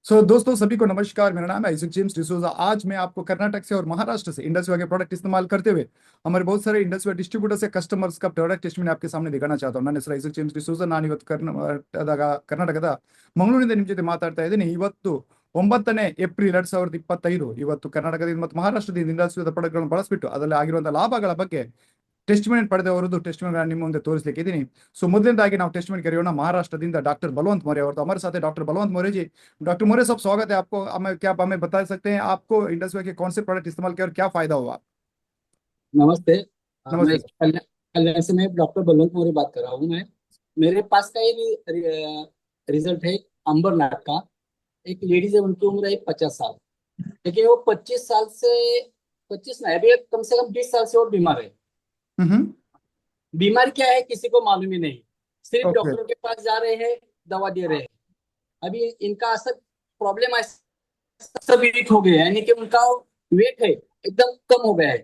दोस्तों सभी को नमस्कार। मेरा नाम है आइजक जेम्स डिसोजा। आज मैं आपको कर्नाटक से और महाराष्ट्र से इंडस्ट्री के प्रोडक्ट इस्तेमाल करते हुए हमारे बहुत सारे इंडस्ट्री डिस्ट्रीब्यूटर्स से कस्टमर्स का प्राಡಕ್ಟ್ ಟೆಸ್ಟ್ मैं आपके सामने दिखाना चाहता हूँ। ನನ್ನ ಹೆಸರು ಐಸಕ್ ಜೇಮ್ಸ್ ಡಿಸೋಜಾ। ನಾನು ಇವತ್ತು ಕರ್ನಾಟಕದ ಮಂಗಳೂರಿನಿಂದ ನಿಮ್ಮ ಜೊತೆ ಮಾತಾಡ್ತಾ ಇದ್ದೀನಿ। ಇವತ್ತು 9ನೇ ಏಪ್ರಿಲ್ 2025 ಇವತ್ತು ಕರ್ನಾಟಕದಿಂದ ಮತ್ತು ಮಹಾರಾಷ್ಟ್ರದಿಂದ ಇಂಡಸ್ಟ್ರಿಯಲ್ ಪ್ರಾಡಕ್ಟ್ಗಳನ್ನು ಬಳಸಿಬಿಟ್ಟು ಅದರಲ್ಲಿ ಆಗಿರುವಂತಹ ಲಾಭಗಳ ಬಗ್ಗೆ ಟೆಸ್ಟಿಮೆಂಟ್ ಪಡೆದವರದ್ದು ಟೆಸ್ಟಿಮೆಂಟ್ ನಿಮ್ಮ ಮುಂದೆ ತೋರಿಸಲಿಕ್ಕೆ ಇದ್ದೀನಿ। सो ಮೊದಲನೇದಾಗಿ ನಾವು ಟೆಸ್ಟಿಮೆಂಟ್ करियोना महाराष्ट्रದಿಂದ डॉक्टर बलवंत मौर्य और हमारे साथ है डॉक्टर बलवंत मौर्य जी। डॉक्टर मौर्य साहब स्वागत है आपको। क्या आप हमें बता सकते हैं आपको इंडस्ट्री के कौन से प्रोडक्ट इस्तेमाल किया और क्या फायदा हुआ? नमस्ते। मैं नमस्ते सर। कल्याण से मैं डॉक्टर बलवंत मौर्य बात कर रहा हूँ। मैं मेरे पास का ये रिजल्ट है अंबरनाथ का। एक लेडीज है, उनकी उम्र है 50 साल। देखिए वो 25 साल से 25 ना, अभी कम से कम 20 साल से और बीमार है। हम्म। बीमार क्या है किसी को मालूम ही नहीं, सिर्फ ओके। डॉक्टरों के पास जा रहे हैं, दवा दे रहे हैं। अभी इनका असर प्रॉब्लम ऐसा वीक हो गया है, यानी कि उनका वेट है एकदम कम हो गया है,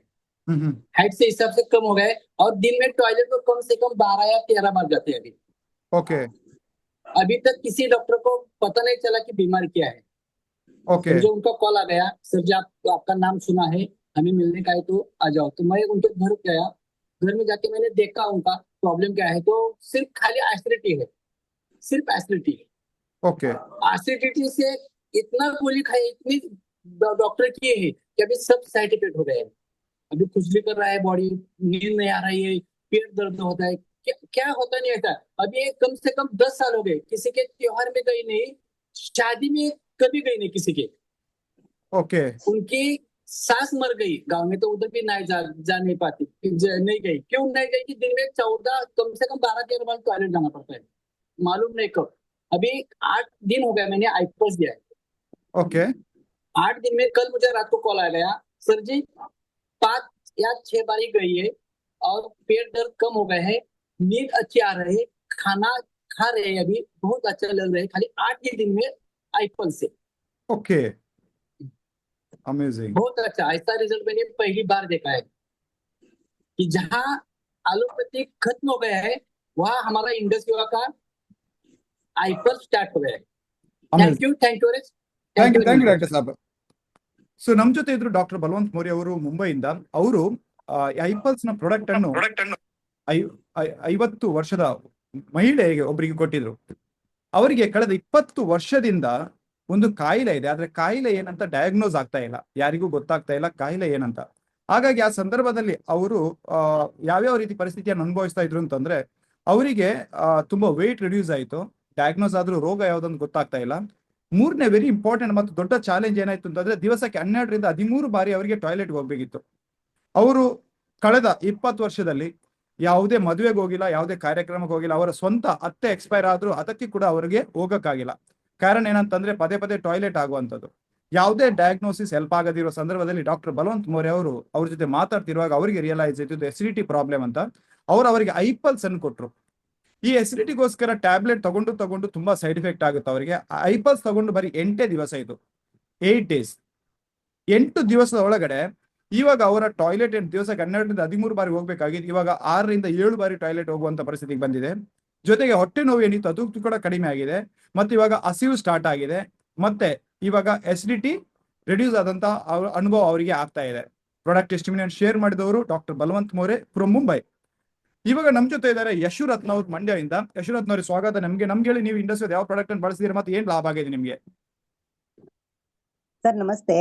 हम्म। हाइट से हिसाब से कम हो गए। और दिन में टॉयलेट को कम से कम 12 या 13 बार जाते हैं अभी। ओके। अभी तक किसी डॉक्टर को पता नहीं चला कि बीमारी क्या है। ओके। समझो उनका कॉल आ गया, सर जी आपका नाम सुना है, हमें मिलने का है तो आ जाओ। तो मैं उनके घर गया, घर में जाके मैंने देखा उनका प्रॉब्लम क्या है। तो सिर्फ खाली एसिडिटी है, सिर्फ एसिडिटी है। ओके। एसिडिटी से इतना गोली खाई, इतनी डॉक्टर की है कि अभी सब साइड इफेक्ट हो गए हैं। अभी खुजली कर रहा है बॉडी, नींद नहीं आ रही है, पेट दर्द होता है, क्या क्या होता नहीं होता। अभी ये कम से कम 10 साल हो गए, किसी के त्योहार में गई नहीं, शादी में कभी गई नहीं किसी के। ओके। उनकी सास मर गई गांव में, तो उधर भी नहीं जा नहीं पाती, नहीं गई। क्यों नहीं गई कि दिन में 14 कम से कम 12-13 बार टॉयलेट जाना पड़ता है, मालूम नहीं कब। अभी 8 दिन हो गया मैंने आईपल्स दिया है। ओके। 8 दिन में कल मुझे रात को कॉल आ गया, सर जी 5 या 6 बारी गई है और पेट दर्द कम हो गए हैं, नींद अच्छी आ रही है, खाना खा रहे हैं, अभी बहुत अच्छा लग रहा है, खाली 8 ही दिन में आईपल से। ओके। अमेजिंग। बहुत अच्छा, ऐसा रिजल्ट मैंने पहली बार देखा है कि जहाँ एलोपैथी खत्म हो गया है, वहां हमारा इंडस योगा का आईपल स्टार्ट हो गया है। Thank amazing. You, thank you, thank thank you you very thank you much. Doctor साहब। ಸೊ ನಮ್ಮ ಜೊತೆ ಇದ್ರು ಡಾಕ್ಟರ್ ಬಲವಂತ್ ಮೌರ್ಯ ಅವರು ಮುಂಬೈಯಿಂದ। ಅವರು ಐಪಲ್ಸ್ ನ ಪ್ರಾಡಕ್ಟ್ ಅನ್ನು 50 ವರ್ಷದ ಮಹಿಳೆಗೆ ಒಬ್ಬರಿಗೆ ಕೊಟ್ಟಿದ್ರು। ಅವರಿಗೆ ಕಳೆದ 20 ವರ್ಷದಿಂದ ಒಂದು ಕಾಯಿಲೆ ಇದೆ, ಆದ್ರೆ ಕಾಯಿಲೆ ಏನಂತ ಡಯಾಗ್ನೋಸ್ ಆಗ್ತಾ ಇಲ್ಲ, ಯಾರಿಗೂ ಗೊತ್ತಾಗ್ತಾ ಇಲ್ಲ ಕಾಯಿಲೆ ಏನಂತ। ಹಾಗಾಗಿ ಆ ಸಂದರ್ಭದಲ್ಲಿ ಅವರು ಯಾವ್ಯಾವ ರೀತಿ ಪರಿಸ್ಥಿತಿಯನ್ನು ಅನುಭವಿಸ್ತಾ ಇದ್ರು ಅಂತಂದ್ರೆ, ಅವರಿಗೆ ತುಂಬಾ ವೇಟ್ ರಿಡ್ಯೂಸ್ ಆಯಿತು, ಡಯಾಗ್ನೋಸ್ ಆದ್ರೂ ರೋಗ ಯಾವ್ದಂತ ಗೊತ್ತಾಗ್ತಾ ಇಲ್ಲ। ಮೂರನೇ ವೆರಿ ಇಂಪಾರ್ಟೆಂಟ್ ಮತ್ತು ದೊಡ್ಡ ಚಾಲೆಂಜ್ ಏನಾಯ್ತು ಅಂತಂದ್ರೆ, ದಿವಸಕ್ಕೆ 12ರಿಂದ 13 ಬಾರಿ ಅವರಿಗೆ ಟಾಯ್ಲೆಟ್ಗೆ ಹೋಗ್ಬೇಕಿತ್ತು। ಅವರು ಕಳೆದ 20 ವರ್ಷದಲ್ಲಿ ಯಾವುದೇ ಮದುವೆಗೆ ಹೋಗಿಲ್ಲ, ಯಾವುದೇ ಕಾರ್ಯಕ್ರಮಕ್ಕೆ ಹೋಗಿಲ್ಲ, ಅವರ ಸ್ವಂತ ಅತ್ತೆ ಎಕ್ಸ್ಪೈರ್ ಆದ್ರೂ ಅದಕ್ಕೆ ಕೂಡ ಅವರಿಗೆ ಹೋಗಕ್ಕಾಗಿಲ್ಲ। ಕಾರಣ ಏನಂತಂದ್ರೆ ಪದೇ ಪದೇ ಟಾಯ್ಲೆಟ್ ಆಗುವಂಥದ್ದು। ಯಾವುದೇ ಡಯಾಗ್ನೋಸಿಸ್ ಹೆಲ್ಪ್ ಆಗದಿರೋ ಸಂದರ್ಭದಲ್ಲಿ ಡಾಕ್ಟರ್ ಬಲವಂತ್ ಮೌರ್ಯ ಅವರು ಅವ್ರ ಜೊತೆ ಮಾತಾಡ್ತಿರುವಾಗ ಅವರಿಗೆ ರಿಯಲೈಸ್ ಆಯ್ತು ಎಸಿಡಿಟಿ ಪ್ರಾಬ್ಲಮ್ ಅಂತ। ಅವರಿಗೆ ಐಪಲ್ಸ್ ಅನ್ನು ಕೊಟ್ರು। ಈ ಎಸಿಡಿಟಿಗೋಸ್ಕರ ಟ್ಯಾಬ್ಲೆಟ್ ತಗೊಂಡು ತಗೊಂಡು ತುಂಬಾ ಸೈಡ್ ಎಫೆಕ್ಟ್ ಆಗುತ್ತೆ ಅವರಿಗೆ। ಐಪಲ್ಸ್ ತಗೊಂಡು ಬರೀ 8 ದಿವಸ ಇದು, 8 ಡೇಸ್, 8 ದಿವಸದ ಒಳಗಡೆ ಇವಾಗ ಅವರ ಟಾಯ್ಲೆಟ್ ದಿವಸಕ್ಕೆ 12ರಿಂದ 13 ಬಾರಿ ಹೋಗ್ಬೇಕಾಗಿತ್ತು, ಇವಾಗ 6ರಿಂದ 7 ಬಾರಿ ಟಾಯ್ಲೆಟ್ ಹೋಗುವಂತ ಪರಿಸ್ಥಿತಿಗೆ ಬಂದಿದೆ। ಜೊತೆಗೆ ಹೊಟ್ಟೆ ನೋವು ಏನಿತ್ತು ಅದು ಕೂಡ ಕಡಿಮೆ ಆಗಿದೆ, ಮತ್ತೆ ಇವಾಗ ಹಸಿವು ಸ್ಟಾರ್ಟ್ ಆಗಿದೆ, ಮತ್ತೆ ಇವಾಗ ಎಸಿಡಿಟಿ ರಿಡ್ಯೂಸ್ ಆದಂತ ಅನುಭವ ಅವರಿಗೆ ಆಗ್ತಾ ಇದೆ। ಪ್ರಾಡಕ್ಟ್ ಟೆಸ್ಟಿಮೋನಿಯಲ್ ಶೇರ್ ಮಾಡಿದವರು ಡಾಕ್ಟರ್ ಬಲವಂತ್ ಮೌರ್ಯ ಫ್ರಮ್ ಮುಂಬೈ। ಇವಾಗ ನಮ್ ಜೊತೆ ಇದ್ದಾರೆ ಯಶುರತ್ನ ಅವ್ರ ಮಂಡ್ಯದಿಂದ। ಯಶುರತ್ನ ಅವ್ರಿಗೆ ಸ್ವಾಗತ ನಮ್ಗೆ ಹೇಳಿ, ನೀವು ಇಂಡಸ್ಟ್ರಿ ಯಾವ ಪ್ರಾಡಕ್ಟ್ ಅನ್ನು ಬಳಸಿದ್ರೆ ಮತ್ತೆ ಏನ್ ಲಾಭ ಆಗಿದೆ ನಿಮ್ಗೆ? ಸರ್ ನಮಸ್ತೆ।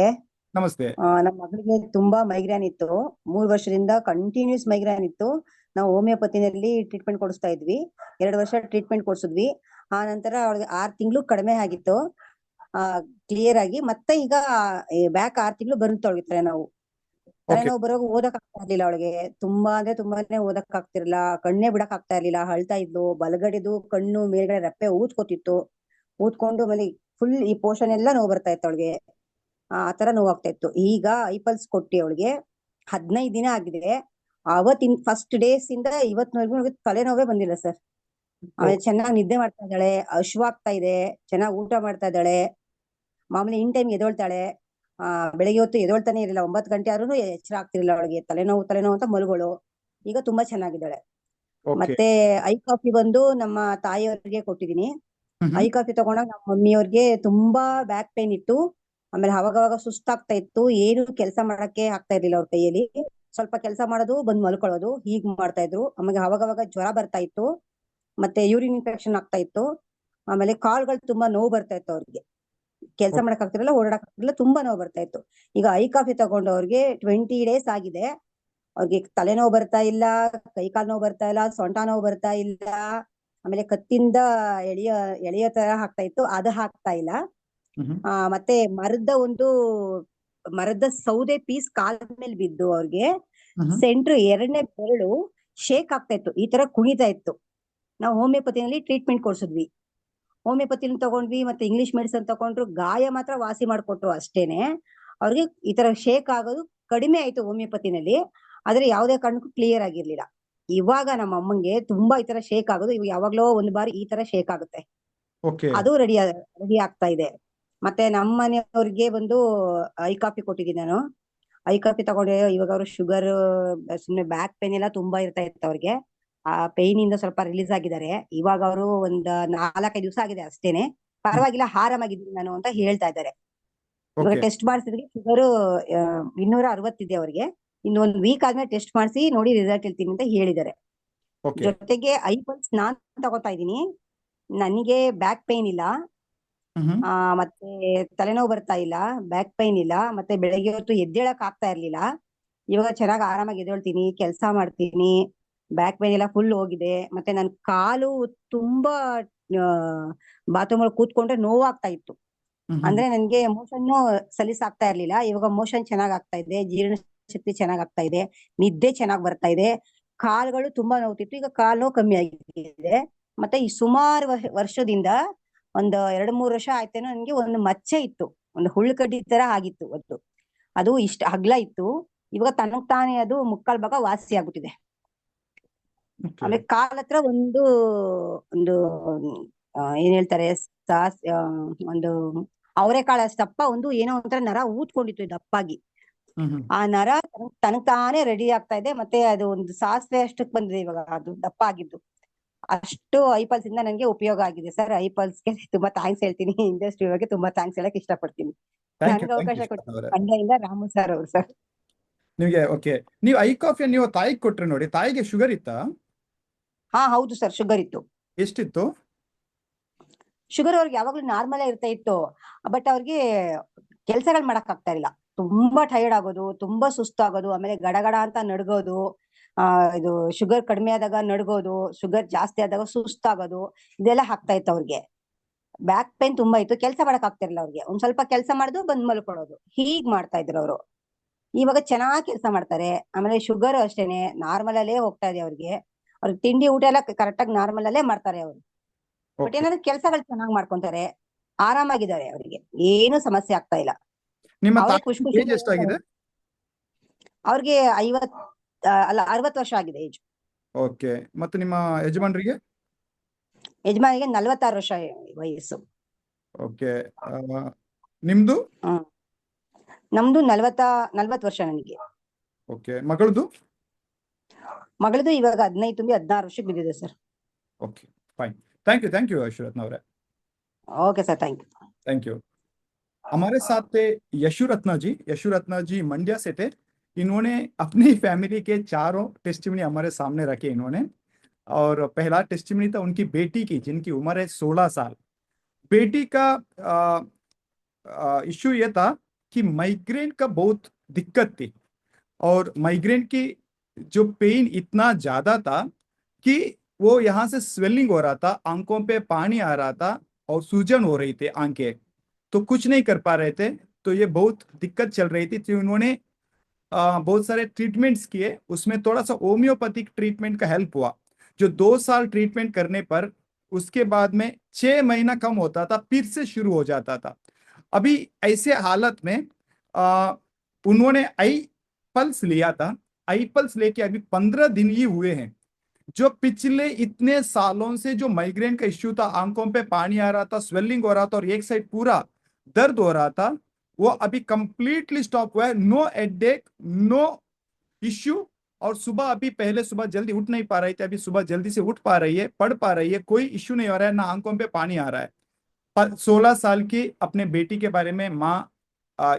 ನಮಸ್ತೆ। ನಮ್ಮ ಮಗಳಿಗೆ ತುಂಬಾ ಮೈಗ್ರೇನ್ ಇತ್ತು, 3 ವರ್ಷದಿಂದ ಕಂಟಿನ್ಯೂಸ್ ಮೈಗ್ರೇನ್ ಇತ್ತು। ನಾವು ಹೋಮಿಯೋಪತಿನಲ್ಲಿ ಟ್ರೀಟ್ಮೆಂಟ್ ಕೊಡಿಸ್ತಾ ಇದ್ವಿ, 2 ವರ್ಷ ಟ್ರೀಟ್ಮೆಂಟ್ ಕೊಡ್ಸಿದ್ವಿ। ಆ ನಂತರ ಅವಳಿಗೆ 6 ತಿಂಗಳು ಕಡಿಮೆ ಆಗಿತ್ತು ಕ್ಲಿಯರ್ ಆಗಿ, ಮತ್ತೆ ಈಗ ಬ್ಯಾಕ್ 6 ತಿಂಗಳು ಬರುತ್ತೆ ಅವಳಿಗೆ ತಲೆನೋವು। ತಲೆನೋವು ಬರೋವಾಗ ಓದಕ್ ಆಗ್ತಾ ಇರ್ಲಿಲ್ಲ ಅವಳಿಗೆ, ತುಂಬಾ ಅಂದ್ರೆ ತುಂಬಾನೇ ಓದಕ್ ಆಗ್ತಿರ್ಲಿಲ್ಲ, ಕಣ್ಣೇ ಬಿಡಕ್ ಆಗ್ತಾ ಇರ್ಲಿಲ್ಲ, ಅಳ್ತಾ ಇದ್ಲು। ಬಲಗಡೆದು ಕಣ್ಣು ಮೇಲ್ಗಡೆ ರೆಪ್ಪೆ ಊದ್ಕೋತಿತ್ತು, ಊದ್ಕೊಂಡು ಆಮೇಲೆ ಫುಲ್ ಈ ಪೋರ್ಷನ್ ಎಲ್ಲ ನೋವು ಬರ್ತಾ ಇತ್ತು ಅವಳಿಗೆ, ಆ ತರ ನೋವಾಗ್ತಾ ಇತ್ತು। ಈಗ ಐಪಲ್ಸ್ ಕೊಟ್ಟಿ ಅವಳಿಗೆ 15 ದಿನ ಆಗಿದೆ। ಅವತ್ತಿನ ಫಸ್ಟ್ ಡೇಸ್ ಇಂದ ಇವತ್ತಿನವರೆಗೂ ತಲೆನೋವೇ ಬಂದಿಲ್ಲ ಸರ್। ಆಮೇಲೆ ಚೆನ್ನಾಗಿ ನಿದ್ದೆ ಮಾಡ್ತಾ ಇದ್ದಾಳೆ, ಹಶ್ವಾಗ್ತಾ ಇದೆ, ಚೆನ್ನಾಗಿ ಊಟ ಮಾಡ್ತಾ ಇದ್ದಾಳೆ, ಮಾಮೂಲಿ ಇನ್ ಟೈಮ್ ಎದೊಳ್ತಾಳೆ। ಬೆಳಿಗ್ಗೆ ಹೊತ್ತು ಎದೊಳ್ತಾನೆ ಇರಲಿಲ್ಲ, 9 ಗಂಟೆ ಆದ್ರೂ ಎಚ್ಚರ ಆಗ್ತಿರ್ಲಿಲ್ಲ ಅವಳಿಗೆ, ತಲೆನೋವು ಅಂತ ಮಲಗೋಳು। ಈಗ ತುಂಬಾ ಚೆನ್ನಾಗಿದ್ದಾಳೆ। ಮತ್ತೆ ಐ ಕಾಫಿ ಬಂದು ನಮ್ಮ ತಾಯಿಯವರಿಗೆ ಕೊಟ್ಟಿದೀನಿ, ಐ ಕಾಫಿ ತಗೊಂಡಾಗ ನಮ್ಮ ಮಮ್ಮಿಯವ್ರಿಗೆ ತುಂಬಾ ಬ್ಯಾಕ್ ಪೇನ್ ಇತ್ತು. ಆಮೇಲೆ ಅವಾಗವಾಗ ಸುಸ್ತಾಗ್ತಾ ಇತ್ತು, ಏನು ಕೆಲಸ ಮಾಡಕ್ಕೆ ಆಗ್ತಾ ಇರ್ಲಿಲ್ಲ ಅವ್ರ ಕೈಯಲ್ಲಿ. ಸ್ವಲ್ಪ ಕೆಲಸ ಮಾಡೋದು, ಬಂದ್ ಮಲ್ಕೊಳ್ಳೋದು, ಹೀಗ್ ಮಾಡ್ತಾ ಇದ್ರು. ಆಮೇಲೆ ಅವಾಗವಾಗ ಜ್ವರ ಬರ್ತಾ ಇತ್ತು, ಮತ್ತೆ ಯೂರಿನ್ ಇನ್ಫೆಕ್ಷನ್ ಆಗ್ತಾ ಇತ್ತು. ಆಮೇಲೆ ಕಾಲ್ಗಳು ತುಂಬಾ ನೋವು ಬರ್ತಾ ಇತ್ತು ಅವ್ರಿಗೆ. ಕೆಲಸ ಮಾಡಕ್ ಆಗ್ತಿರಲಿಲ್ಲ, ಓಡಾಡಕ್ ಆಗ್ತಿರಲಿಲ್ಲ, ತುಂಬಾ ನೋವು ಬರ್ತಾ ಇತ್ತು. ಈಗ ಐ ಕಾಫಿ ತಗೊಂಡು ಅವ್ರಿಗೆ 20 ಡೇಸ್ ಆಗಿದೆ. ಅವ್ರಿಗೆ ತಲೆನೋವು ಬರ್ತಾ ಇಲ್ಲ, ಕೈ ಕಾಲ್ ನೋವು ಬರ್ತಾ ಇಲ್ಲ, ಸೊಂಟ ನೋವು ಬರ್ತಾ ಇಲ್ಲ. ಆಮೇಲೆ ಕತ್ತಿಂದ ಎಳೆಯ ಎಳೆಯೋ ತರ ಆಗ್ತಾ ಇತ್ತು, ಅದು ಆಗ್ತಾ ಇಲ್ಲ. ಮತ್ತೆ ಮರದ ಸೌದೆ ಪೀಸ್ ಕಾಲ ಮೇಲೆ ಬಿದ್ದು ಅವ್ರಿಗೆ ಸೆಂಟ್ರ್ 2ನೇ ಬೆರಳು ಶೇಕ್ ಆಗ್ತಾ ಇತ್ತು, ಈ ತರ ಕುಣಿತಾ ಇತ್ತು. ನಾವು ಹೋಮಿಯೋಪತಿನಲ್ಲಿ ಟ್ರೀಟ್ಮೆಂಟ್ ಕೊಡ್ಸಿದ್ವಿ. ಹೋಮಿಯೋಪತಿನ ತಗೊಂಡ್ವಿ, ಮತ್ತೆ ಇಂಗ್ಲಿಷ್ ಮೆಡಿಸನ್ ತಗೊಂಡ್ರು, ಗಾಯ ಮಾತ್ರ ವಾಸಿ ಮಾಡ್ಕೊಟ್ರು ಅಷ್ಟೇನೆ. ಅವ್ರಿಗೆ ಈ ತರ ಶೇಕ್ ಆಗೋದು ಕಡಿಮೆ ಆಯ್ತು ಹೋಮಿಯೋಪತಿನಲ್ಲಿ, ಆದ್ರೆ ಯಾವುದೇ ಕಾರಣಕ್ಕೂ ಕ್ಲಿಯರ್ ಆಗಿರ್ಲಿಲ್ಲ. ಇವಾಗ ನಮ್ಮ ಅಮ್ಮಂಗೆ ತುಂಬಾ ಈ ತರ ಶೇಕ್ ಆಗೋದು, ಇವಾಗ ಯಾವಾಗ್ಲೋ ಒಂದ್ ಬಾರಿ ಈ ತರ ಶೇಕ್ ಆಗುತ್ತೆ, ಓಕೆ ಅದು ರೆಡಿ ಆಗ್ತಾ ಇದೆ. ಮತ್ತೆ ನಮ್ಮ ಮನೆಯವ್ರಿಗೆ ಬಂದು ಐ ಕಾಫಿ ಕೊಟ್ಟಿದ್ದೀನಿ ನಾನು. ಐ ಕಾಫಿ ತಗೊಂಡೆ, ಇವಾಗ ಅವರು ಶುಗರ್, ಸುಮ್ನೆ ಬ್ಯಾಕ್ ಪೇನ್ ಎಲ್ಲ ತುಂಬಾ ಇರ್ತಾ ಇತ್ತು ಅವ್ರಿಗೆ. ಆ ಪೇನ್ ಇಂದ ಸ್ವಲ್ಪ ರಿಲೀಸ್ ಆಗಿದ್ದಾರೆ. ಇವಾಗ ಅವರು ಒಂದ್ 4-5 ದಿವಸ ಆಗಿದೆ ಅಷ್ಟೇನೆ, ಪರವಾಗಿಲ್ಲ, ಆರಾಮಾಗಿದ್ದೀನಿ ನಾನು ಅಂತ ಹೇಳ್ತಾ ಇದ್ದಾರೆ. ಇವಾಗ ಓಕೆ ಟೆಸ್ಟ್ ಮಾಡಿಸಿದ್ರೆ ಶುಗರ್ 260 ಇದೆ ಅವ್ರಿಗೆ. ಇನ್ನೊಂದ್ ವೀಕ್ ಆದ್ಮೇಲೆ ಟೆಸ್ಟ್ ಮಾಡಿಸಿ ನೋಡಿ ರಿಸಲ್ಟ್ ಹೇಳ್ತೀನಿ ಅಂತ ಹೇಳಿದ್ದಾರೆ. ಓಕೆ ಜೊತೆಗೆ ಐ ಪಲ್ಸ್ ನಾನ್ ತಗೋತಾ ಇದ್ದೀನಿ. ನನಗೆ ಬ್ಯಾಕ್ ಪೇನ್ ಇಲ್ಲ, ಮತ್ತೆ ತಲೆನೋವು ಬರ್ತಾ ಇಲ್ಲ, ಬ್ಯಾಕ್ ಪೈನ್ ಇಲ್ಲ, ಮತ್ತೆ ಬೆಳಗ್ಗೆ ಹೊತ್ತು ಎದ್ದೇಳಕ್ ಆಗ್ತಾ ಇರ್ಲಿಲ್ಲ. ಇವಾಗ ಚೆನ್ನಾಗಿ ಆರಾಮಾಗಿ ಎದ್ದೇಳ್ತೀನಿ, ಕೆಲಸ ಮಾಡ್ತೀನಿ, ಬ್ಯಾಕ್ ಪೈನ್ ಎಲ್ಲ ಫುಲ್ ಹೋಗಿದೆ. ಮತ್ತೆ ನನ್ ಕಾಲು ತುಂಬಾ ಬಾತ್ರೂಮ್ ಒಳಗೆ ಕೂತ್ಕೊಂಡ್ರೆ ನೋವಾಗ್ತಾ ಇತ್ತು. ಅಂದ್ರೆ ನನ್ಗೆ ಮೋಷನ್ ಸಲೀಸಾಗ್ತಾ ಇರ್ಲಿಲ್ಲ, ಇವಾಗ ಮೋಷನ್ ಚೆನ್ನಾಗ್ ಆಗ್ತಾ ಇದೆ, ಜೀರ್ಣ ಶಕ್ತಿ ಚೆನ್ನಾಗ್ ಆಗ್ತಾ ಇದೆ, ನಿದ್ದೆ ಚೆನ್ನಾಗ್ ಬರ್ತಾ ಇದೆ. ಕಾಲ್ಗಳು ತುಂಬಾ ನೋವ್ತಿತ್ತು, ಈಗ ಕಾಲ್ ನೋವು ಕಮ್ಮಿ ಆಗಿದೆ. ಮತ್ತೆ ಈ ಸುಮಾರು ವರ್ಷದಿಂದ ಒಂದು 2-3 ವರ್ಷ ಆಯ್ತೇನೋ, ನನ್ಗೆ ಒಂದು ಮಚ್ಚೆ ಇತ್ತು, ಒಂದು ಹುಳ್ಕಡ್ಡಿ ತರ ಆಗಿತ್ತು ಅದು. ಅದು ಇಷ್ಟ ಅಗ್ಲ ಇತ್ತು, ಇವಾಗ ತನಗ್ ತಾನೇ ಅದು ಮುಕ್ಕಾಲ್ ಭಾಗ ವಾಸಿ ಆಗ್ಬಿಟ್ಟಿದೆ. ಆಮೇಲೆ ಕಾಲ್ ಹತ್ರ ಒಂದು ಒಂದು ಏನ್ ಹೇಳ್ತಾರೆ, ಒಂದು ಅವರೆಕಾಳಷ್ಟಪ್ಪ ಒಂದು ಏನೋ ಒಂಥರ ನರ ಊದ್ಕೊಂಡಿತ್ತು ದಪ್ಪಾಗಿ. ಆ ನರ ತನಗ್ ತಾನೇ ರೆಡಿ ಆಗ್ತಾ ಇದೆ. ಮತ್ತೆ ಅದು ಒಂದು ಸಾಸಿವೆ ಅಷ್ಟಕ್ ಬಂದಿದೆ ಇವಾಗ, ಅದು ದಪ್ಪ ಆಗಿದ್ದು. ಅಷ್ಟು ಐಪಲ್ಸ್ ಇಂದ ನನಗೆ ಉಪಯೋಗ ಆಗಿದೆ ಸರ್. ಐಪಲ್ಸ್ಗೆ ತುಂಬಾ ಥ್ಯಾಂಕ್ಸ್ ಹೇಳ್ತೀನಿ, ಇಂಡಸ್ಟ್ರಿ ಬಗ್ಗೆ ತುಂಬಾ ಥ್ಯಾಂಕ್ಸ್ ಹೇಳಕ್ ಇಷ್ಟಪಡ್ತೀನಿ. ಥ್ಯಾಂಕ್ ಯು, ನನ್ಗೆ ಥ್ಯಾಂಕ್ ಅವಕಾಶ ಯು ಕೊಡ್ತೀನಿ ಅವರೇ. ಮಂಡ್ಯದಿಂದ ರಾಮು ಸರ್ ಅವರು ಸರ್. ನಿಮಗೆ ಓಕೆ, ನೀವು ಐ ಕಾಫಿ ನೀವು ತಾಯಿಗೆ ಕೊಟ್ರೆ ನೋಡಿ, ತಾಯಿಗೆ ಶುಗರ್ ಇತ್ತಾ? ಹಾ ಹೌದು ಸರ್, ಶುಗರ್ ಇತ್ತು. ಎಷ್ಟಿತ್ತು? ಶುಗರ್ ಅವ್ರಿಗೆ ಯಾವಾಗ್ಲೂ ನಾರ್ಮಲ್ ಇರ್ತಾ ಇತ್ತು, ಬಟ್ ಅವ್ರಿಗೆ ಕೆಲ್ಸಗಳು ಮಾಡಕ್ ಆಗ್ತಾ ಇಲ್ಲ, ತುಂಬಾ ಟೈರ್ಡ್ ಆಗೋದು, ತುಂಬಾ ಸುಸ್ತಾಗೋದು, ಆಮೇಲೆ ಗಡಗಡ ಅಂತ ನಡ್ಗೋದು. ಇದು ಶುಗರ್ ಕಡಿಮೆ ಆದಾಗ ನಡ್ಗೋದು, ಶುಗರ್ ಜಾಸ್ತಿ ಆದಾಗ ಸುಸ್ತಾಗೋದು, ಇದೆಲ್ಲ ಆಗ್ತಾ ಇತ್ತು ಅವ್ರಿಗೆ. ಬ್ಯಾಕ್ ಪೇನ್ ತುಂಬಾ ಇತ್ತು, ಕೆಲಸ ಮಾಡಕ್ ಆಗ್ತಿರ್ಲಿಲ್ಲ ಅವ್ರಿಗೆ. ಒಂದ್ ಸ್ವಲ್ಪ ಕೆಲಸ ಮಾಡುದು, ಬಂದ್ ಮಲ್ಕೊಳ್ಳೋದು, ಹೀಗ್ ಮಾಡ್ತಾ ಇದ್ರು ಅವರು. ಇವಾಗ ಚೆನ್ನಾಗಿ ಕೆಲಸ ಮಾಡ್ತಾರೆ. ಆಮೇಲೆ ಶುಗರ್ ಅಷ್ಟೇನೆ ನಾರ್ಮಲ್ ಅಲ್ಲೇ ಹೋಗ್ತಾ ಇದೆ ಅವ್ರಿಗೆ. ಅವ್ರಿಗೆ ತಿಂಡಿ ಊಟ ಎಲ್ಲ ಕರೆಕ್ಟ್ ಆಗಿ ನಾರ್ಮಲ್ ಅಲ್ಲೇ ಮಾಡ್ತಾರೆ ಅವರು. ಬಟ್ ಏನಾದ್ರು ಕೆಲಸಗಳು ಚೆನ್ನಾಗಿ ಮಾಡ್ಕೊಂತಾರೆ, ಆರಾಮಾಗಿದ್ದಾರೆ, ಅವರಿಗೆ ಏನು ಸಮಸ್ಯೆ ಆಗ್ತಾ ಇಲ್ಲ. ನಿಮ್ಮ ಅವರೇ ತಾಯಿ ಖುಷಿ ಏಜ್ ಎಷ್ಟಾಗಿದೆ? ಅವ್ರಿಗೆ 60 ವರ್ಷ ಆಗಿದೆ ಏಜ್. ಓಕೆ, ಮತ್ತೆ ನಿಮ್ಮ ಯಜಮಾನರಿಗೆ? ಯಜಮಾನಿಗೆ 46 ವರ್ಷ ವಯಸ್ಸು. ಓಕೆ, ನಿಮ್ದು? ನಮ್ದು 40 ವರ್ಷ ನನಗೆ. ಓಕೆ, ಮಗಳದು? ಮಗಳದು ಇವಾಗ 15 ತುಂಬಿ 16 ವರ್ಷಕ್ಕೆ ಬಿದ್ದಿದೆ sir. Okay fine, thank you Yashuratna ಅವರೇ. Okay sir, thank you. हमारे साथ थे यशुरत्न जी मंड्या से थे। इन्होंने अपनी फैमिली के चारों टेस्टिमनी हमारे सामने रखे इन्होंने। और पहला टेस्टिमनी था उनकी बेटी की, जिनकी उम्र है 16 साल। बेटी का इश्यू ये था कि माइग्रेन का बहुत दिक्कत थी, और माइग्रेन की जो पेन इतना ज्यादा था कि वो यहाँ से स्वेलिंग हो रहा था, आंखों पे पानी आ रहा था और सूजन हो रही थी आंखें, तो कुछ नहीं कर पा रहे थे। तो ये बहुत दिक्कत चल रही थी। तो उन्होंने बहुत सारे ट्रीटमेंट्स किए, उसमें थोड़ा सा होम्योपैथिक ट्रीटमेंट का हेल्प हुआ, जो 2 साल ट्रीटमेंट करने पर उसके बाद में 6 महीना कम होता था, फिर से शुरू हो जाता था। अभी ऐसे हालत में उन्होंने आई पल्स लिया था। आई पल्स लेके अभी 15 दिन ही हुए हैं। जो पिछले इतने सालों से जो माइग्रेन का इश्यू था, आंखों पे पानी आ रहा था, स्वेलिंग हो रहा था और एक साइड पूरा दर्द हो रहा था, वो अभी कंप्लीटली स्टॉप हुआ है। No headache, no issue. और सुबह अभी पहले सुबह जल्दी उठ नहीं पा रही थी, अभी सुबह जल्दी से उठ पा रही है, पढ़ पा रही है, कोई इश्यू नहीं हो रहा है, ना आंखों पे पानी आ रहा है। 16 साल की अपने बेटी के बारे में माँ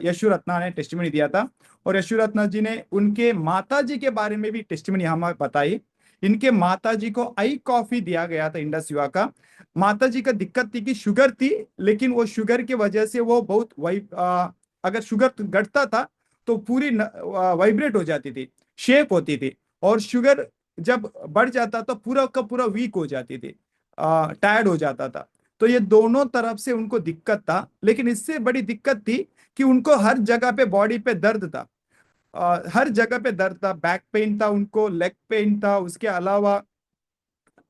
यशु रत्ना ने टेस्टिमनी दिया था। और यशु रत्ना जी ने उनके माता जी के बारे में भी टेस्टिमनी हमें बताई। इनके माता जी को आई कॉफी दिया गया था इंडस युवा का। माता जी का दिक्कत थी कि शुगर थी, लेकिन वो शुगर की वजह से वो बहुत अगर शुगर घटता था तो पूरी वाइब्रेट हो जाती थी, शेक होती थी। और शुगर जब बढ़ जाता तो पूरा का पूरा वीक हो जाती थी, टायर्ड हो जाता था। तो ये दोनों तरफ से उनको दिक्कत था, लेकिन इससे बड़ी दिक्कत थी कि उनको हर जगह पे बॉडी पे दर्द था। हर जगह पे दर्द था, बैक पेन था उनको, लेग पेन था, उसके अलावा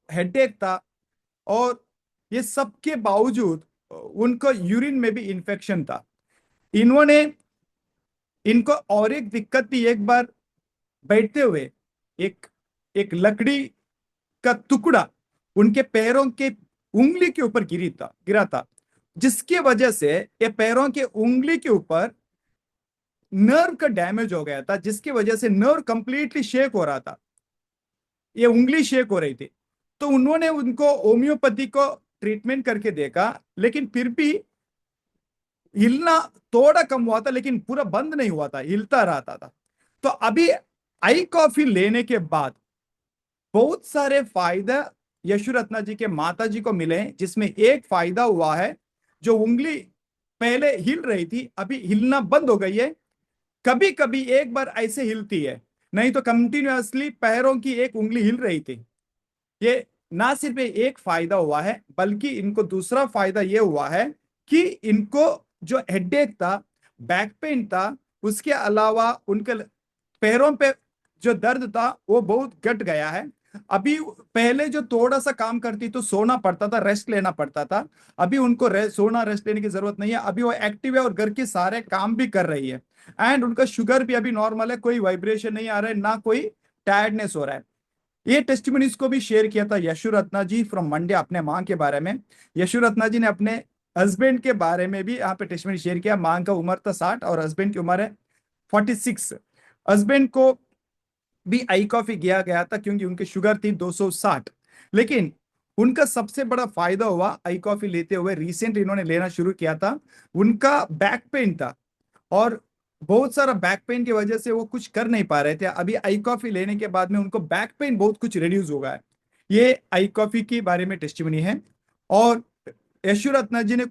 हेडेक था। और ये सब के बावजूद उनको यूरिन में भी इन्फेक्शन था। इन्होंने इनको और एक दिक्कत थी, एक बार बैठते हुए एक एक लकड़ी का टुकड़ा उनके पैरों के उंगली के ऊपर गिरा था, जिसकी वजह से ये पैरों के उंगली के ऊपर नर्व का डैमेज हो गया था, जिसकी वजह से नर्व कंप्लीटली शेक हो रहा था, ये उंगली शेक हो रही थी। तो उन्होंने उनको होम्योपैथी को ट्रीटमेंट करके देखा, लेकिन फिर भी हिलना थोड़ा कम हुआ था, लेकिन पूरा बंद नहीं हुआ था, हिलता रहता था। तो अभी आई कॉफी लेने के बाद बहुत सारे फायदे यशु रत्ना जी के माता जी को मिले, जिसमें एक फायदा हुआ है, जो उंगली पहले हिल रही थी अभी हिलना बंद हो गई है। कभी कभी एक बार ऐसे हिलती है, नहीं तो कंटिन्यूअसली पैरों की एक उंगली हिल रही थी। ये ना सिर्फ एक फायदा हुआ है, बल्कि इनको दूसरा फायदा ये हुआ है कि इनको जो हेडेक था, बैक पेन था, उसके अलावा उनके पैरों पे जो दर्द था वो बहुत घट गया है। अभी पहले जो थोड़ा सा काम करती तो सोना पड़ता था, रेस्ट लेना पड़ता था। अभी उनको सोना रेस्ट लेने की जरूरत नहीं है, अभी वो एक्टिव है और घर के सारे काम भी कर रही है। एंड उनका शुगर भी अभी नॉर्मल है, कोई वाइब्रेशन नहीं आ रहा है, ना कोई टायर्डनेस हो रहा है। ये टेस्टिमनीज को भी शेयर किया था यशु रत्ना जी फ्रॉम मंड्या अपने माँ के बारे में। यशु रत्ना जी ने अपने हस्बैंड के बारे में भी यहाँ पे टेस्टिमनी शेयर किया। माँ का उम्र था 60 और हस्बैंड की उम्र है 46। हस्बैंड को भी आई कॉफी किया गया था क्योंकि उनकी शुगर थी 260। लेकिन उनका सबसे बड़ा फायदा हुआ आई कॉफी लेते हुए, रिसेंट इन्होंने लेना शुरू किया था। उनका बैक पेन था और बहुत सारा बैक पेन की वजह से वो कुछ कर नहीं पा रहे थे। अभी आई कॉफी लेने के बाद में उनको बैक पेन बहुत कुछ रिड्यूस हो गया है। ये आई कॉफी के बारे में टेस्टिमनी है। और यशु रत्ना जी ने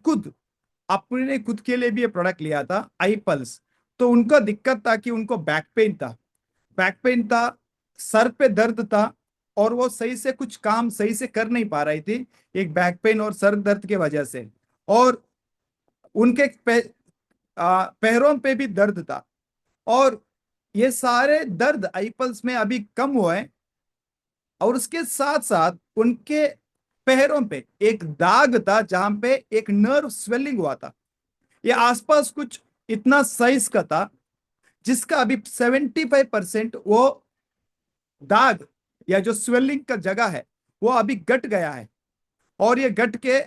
अपने खुद के लिए भी ये प्रोडक्ट लिया था, आई पल्स। तो उनका दिक्कत था कि उनको बैक पेन था, सर पे दर्द था, और वो सही से कुछ काम सही से कर नहीं पा रही थी, एक बैक पेन और सर दर्द की वजह से। और उनके पैरों पे भी दर्द था। और ये सारे दर्द आईपल्स में अभी कम हुए हैं। और उसके साथ साथ उनके पैरों पे एक दाग था, जहां पे एक नर्व स्वेलिंग हुआ था। ये आसपास कुछ इतना साइज का था, जिसका अभी 75% वो दाग या जो स्वेलिंग का जगह है वो अभी घट गया है। और ये घट के